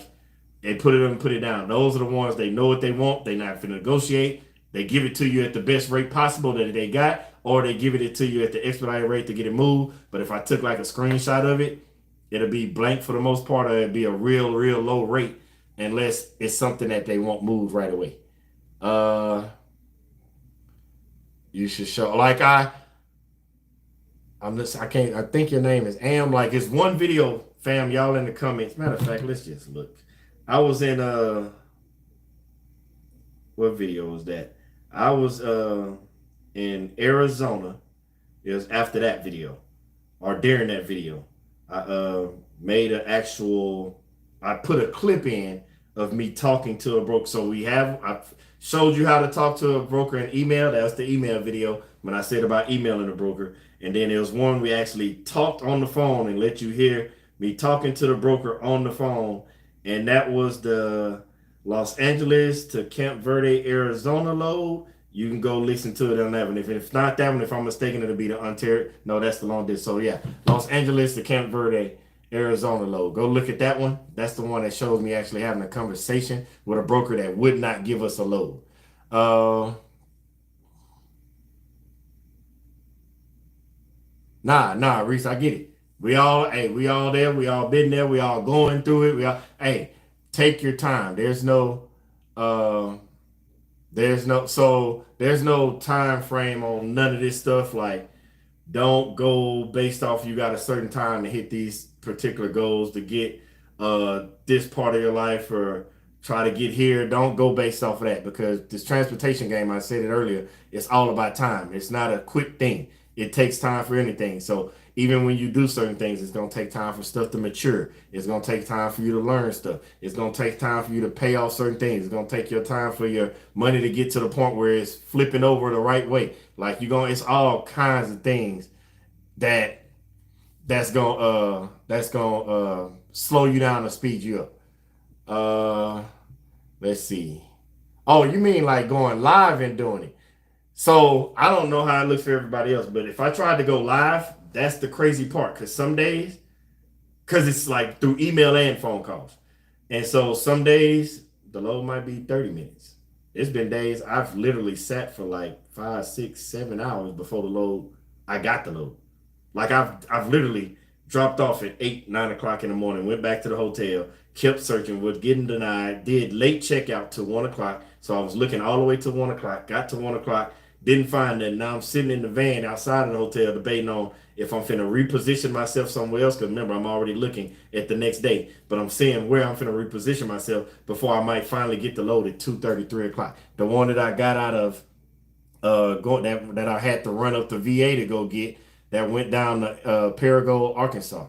they put it up and put it down. Those are the ones they know what they want. They're not going to negotiate. They give it to you at the best rate possible that they got, or they give it to you at the expedited rate to get it moved. But if I took like a screenshot of it, it'll be blank for the most part, or it'll be a real low rate unless it's something that they won't move right away. You should show, like I think your name is Am. Like it's one video, fam, y'all in the comments. Matter of fact, let's just look. I was in what video was that? I was in Arizona. It was after that video or during that video. I made an actual, I put a clip in of me talking to a broker. So I showed you how to talk to a broker in email. That was the email video when I said about emailing a broker. And then there was one we actually talked on the phone and let you hear me talking to the broker on the phone. And that was the Los Angeles to Camp Verde, Arizona load. You can go listen to it on that one. If it's not that one, if I'm mistaken, it'll be the Ontario. No, that's the long distance. So yeah, Los Angeles to Camp Verde, Arizona load. Go look at that one. That's the one that shows me actually having a conversation with a broker that would not give us a load. Nah, Reese, I get it. We all there. We all been there. We all going through it. Take your time. There's no time frame on none of this stuff. Like, don't go based off you got a certain time to hit these particular goals to get this part of your life or try to get here. Don't go based off of that because this transportation game, I said it earlier, it's all about time. It's not a quick thing. It takes time for anything. So even when you do certain things, it's going to take time for stuff to mature. It's going to take time for you to learn stuff. It's going to take time for you to pay off certain things. It's going to take your time for your money to get to the point where it's flipping over the right way. Like it's all kinds of things that's going to slow you down or speed you up. Uh, let's see. Oh, you mean like going live and doing it? So I don't know how it looks for everybody else, but if I tried to go live, that's the crazy part. Because some days, because it's like through email and phone calls, and so some days the load might be 30 minutes. It's been days I've literally sat for like 5, 6, 7 hours before the load. I got the load. Like I've literally dropped off at 8, 9 o'clock in the morning, went back to the hotel, kept searching, was getting denied, did late checkout to 1 o'clock. So I was looking all the way to 1 o'clock, got to 1 o'clock, didn't find that. Now I'm sitting in the van outside of the hotel debating on if I'm finna reposition myself somewhere else. Cause remember, I'm already looking at the next day, but I'm seeing where I'm finna reposition myself before I might finally get the load at 2:30, 3 o'clock. The one that I got out of going that I had to run up to VA to go get that went down to Paragould, Arkansas.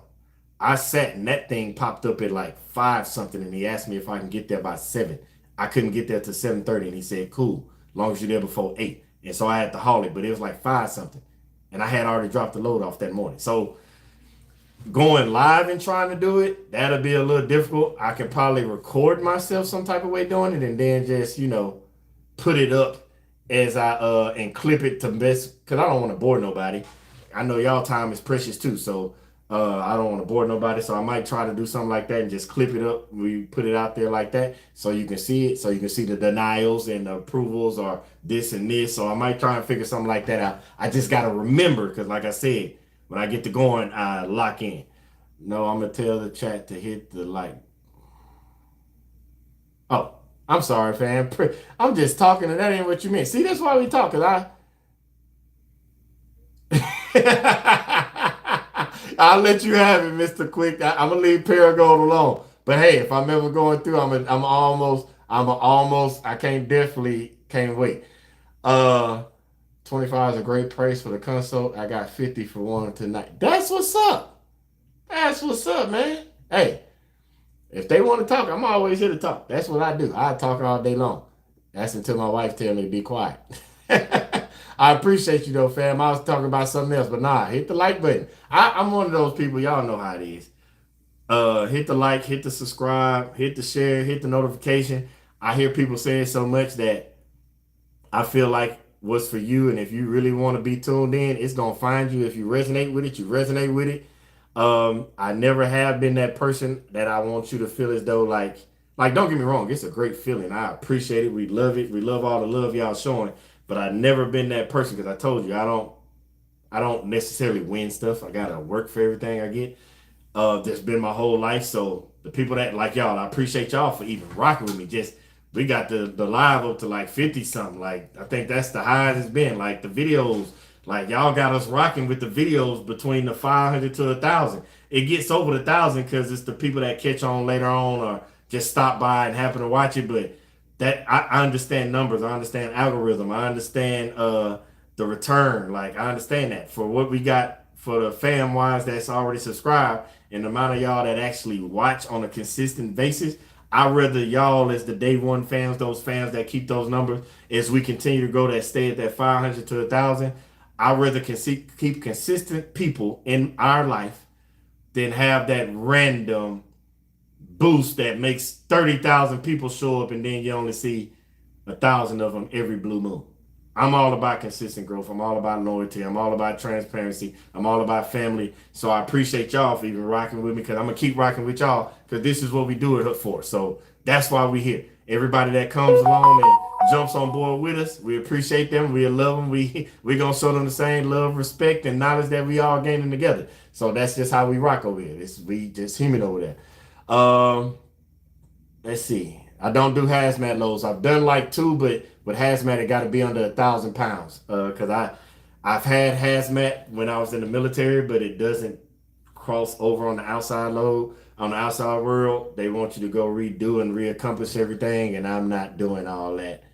I sat and that thing popped up at like 5 something, and he asked me if I can get there by 7. I couldn't get there till 7:30, and he said, "Cool, as long as you're there before 8." And so I had to haul it, but it was like 5 something, and I had already dropped the load off that morning. So going live and trying to do it, that'll be a little difficult. I can probably record myself some type of way doing it, and then just put it up as I and clip it to best, because I don't want to bore nobody. I know y'all time is precious too, so I don't want to bore nobody. So I might try to do something like that and just clip it up. We put it out there like that, so you can see it, so you can see the denials and the approvals or this and this. So I might try and figure something like that out. I just gotta remember, because like I said, when I get to going, I lock in. No, I'm gonna tell the chat to hit the like. Oh, I'm sorry, fam. I'm just talking, and that ain't what you meant. See, that's why we talk. Cause I'll let you have it, Mister Quick. I'm gonna leave Paragould alone. But hey, if I'm ever going through, I can't wait. Uh, 25 is a great price for the consult. I got 50 for one tonight. That's what's up. That's what's up, man. Hey, if they want to talk, I'm always here to talk. That's what I do. I talk all day long. That's until my wife tell me to be quiet. I appreciate you though, fam. I was talking about something else, but nah, hit the like button. I'm one of those people. Y'all know how it is. Hit the like, hit the subscribe, hit the share, hit the notification. I hear people saying so much that I feel like what's for you, and if you really want to be tuned in, it's gonna find you. If you resonate with it, you resonate with it. I never have been that person that I want you to feel as though like don't get me wrong, it's a great feeling. I appreciate it. We love it. We love all the love y'all showing. But I've never been that person, because I told you I don't necessarily win stuff. I gotta work for everything I get. That's been my whole life. So the people that like y'all, I appreciate y'all for even rocking with me. Just we got the live up to like 50 something. Like I think that's the highest it's been. Like the videos, like y'all got us rocking with the videos between the 500 to 1,000. It gets over the 1,000 because it's the people that catch on later on or just stop by and happen to watch it. But that I understand numbers. I understand algorithm. I understand the return. Like I understand that for what we got for the fam wise that's already subscribed and the amount of y'all that actually watch on a consistent basis. I rather y'all as the day one fans, those fans that keep those numbers, as we continue to grow that stay at that 500 to 1,000. I rather keep consistent people in our life than have that random boost that makes 30,000 people show up and then you only see 1,000 of them every blue moon. I'm all about consistent growth. I'm all about loyalty. I'm all about transparency. I'm all about family. So I appreciate y'all for even rocking with me, because I'm going to keep rocking with y'all, because this is what we do it for. So that's why we're here. Everybody that comes along and jumps on board with us, we appreciate them. We love them. We're going to show them the same love, respect, and knowledge that we all gaining together. So that's just how we rock over here. We just human over there. Let's see. I don't do hazmat loads. I've done like 2, but with hazmat, it got to be under 1,000 pounds. Because I've had hazmat when I was in the military, but it doesn't cross over on the outside load. On the outside world, they want you to go redo and reaccomplish everything, and I'm not doing all that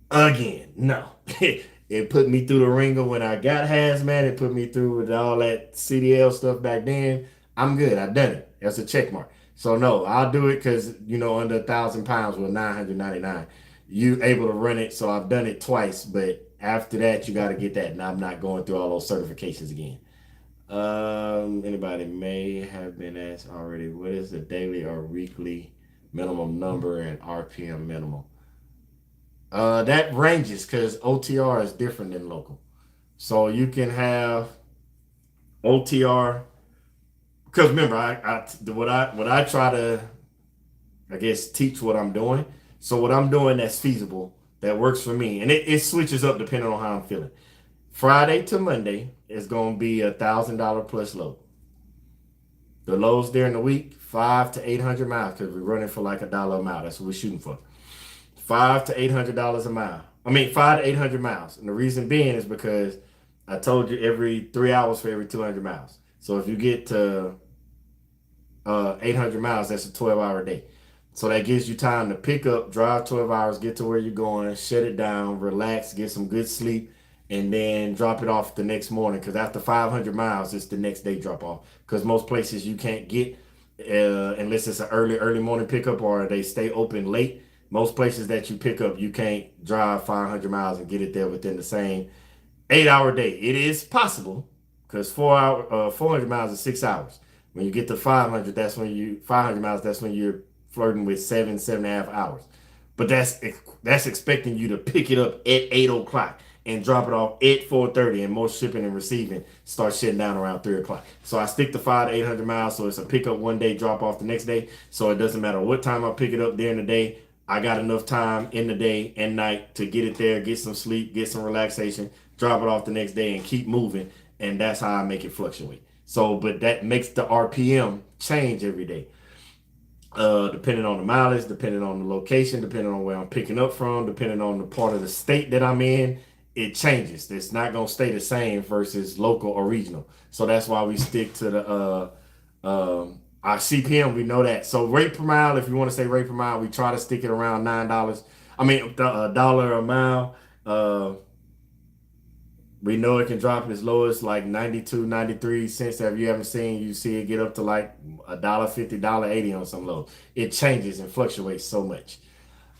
again. No. It put me through the ringer when I got hazmat. It put me through with all that CDL stuff back then. I'm good. I've done it. That's a check mark. So no, I'll do it because under 1,000 pounds with 999, you able to run it. So I've done it twice, but after that, you got to get that, and I'm not going through all those certifications again. Anybody may have been asked already. What is the daily or weekly minimum number and RPM minimum. That ranges because OTR is different than local. So you can have OTR because remember, what I try to, I guess, teach what I'm doing. So what I'm doing that's feasible, that works for me, and it switches up depending on how I'm feeling. Friday to Monday is going to be $1,000 plus load. The lows during the week, 500 to 800 miles, because we're running for like $1 a mile. That's what we're shooting for. $500 to $800 a mile. I mean, 500 to 800 miles. And the reason being is because I told you every 3 hours for every 200 miles. So if you get to 800 miles, that's a 12-hour day. So that gives you time to pick up, drive 12 hours, get to where you're going, shut it down, relax, get some good sleep, and then drop it off the next morning. Because after 500 miles, it's the next day drop off. Because most places you can't get, unless it's an early morning pickup or they stay open late. Most places that you pick up, you can't drive 500 miles and get it there within the same 8-hour day. It is possible because 400 miles is 6 hours. When you get to 500 miles, that's when you're flirting with 7.5 hours. But that's expecting you to pick it up at 8 o'clock and drop it off at 4:30. And most shipping and receiving starts shutting down around 3 o'clock. So I stick to 500 to 800 miles. So it's a pick up one day, drop off the next day. So it doesn't matter what time I pick it up during the day. I got enough time in the day and night to get it there, get some sleep, get some relaxation, drop it off the next day, and keep moving. And that's how I make it fluctuate. So, but that makes the RPM change every day. Depending on the mileage, depending on the location, depending on where I'm picking up from, depending on the part of the state that I'm in, it changes. It's not going to stay the same versus local or regional. So that's why we stick to the our CPM. We know that. So rate per mile, if you want to say rate per mile, we try to stick it around $9. I mean, $1 a mile. We know it can drop as low as like 92, 93 cents. If you haven't seen, you see it get up to like $1.50, $1.80 on some lows. It changes and fluctuates so much.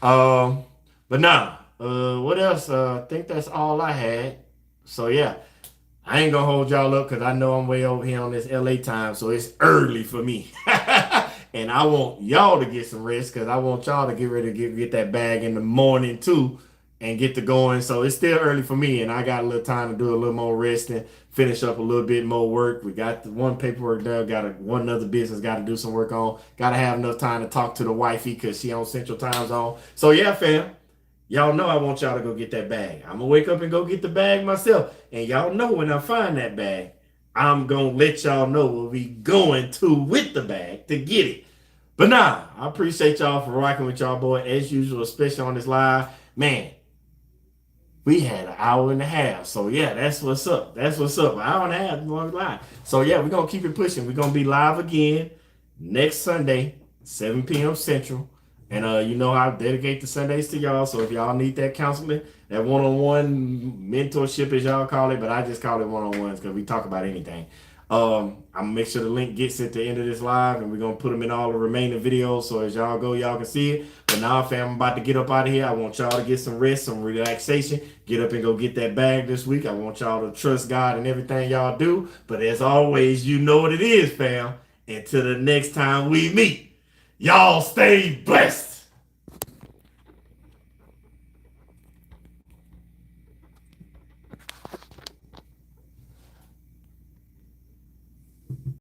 But nah, what else? I think that's all I had. So yeah, I ain't gonna hold y'all up because I know I'm way over here on this LA time, so it's early for me. And I want y'all to get some rest because I want y'all to get ready to get that bag in the morning too and get to going. So it's still early for me, and I got a little time to do a little more resting, finish up a little bit more work. We got the one paperwork done, one other business got to do some work on. Got to have enough time to talk to the wifey because she on Central Time Zone. So yeah, fam, y'all know I want y'all to go get that bag. I'm going to wake up and go get the bag myself. And y'all know when I find that bag, I'm going to let y'all know where we going to with the bag to get it. But nah, I appreciate y'all for rocking with y'all, boy, as usual, especially on this live. Man, we had an hour and a half. So yeah, that's what's up. That's what's up. An hour and a half long live. So yeah, we're going to keep it pushing. We're going to be live again next Sunday, 7 p.m. Central. And you know I dedicate the Sundays to y'all. So if y'all need that counseling, that one-on-one mentorship as y'all call it, but I just call it one-on-ones because we talk about anything. I'm gonna make sure the link gets at the end of this live, and we're gonna put them in all the remaining videos. So as y'all go, y'all can see it. But now, fam, I'm about to get up out of here. I want y'all to get some rest, some relaxation. Get up and go get that bag this week. I want y'all to trust God in everything y'all do. But as always, you know what it is, fam. Until the next time we meet, y'all stay blessed.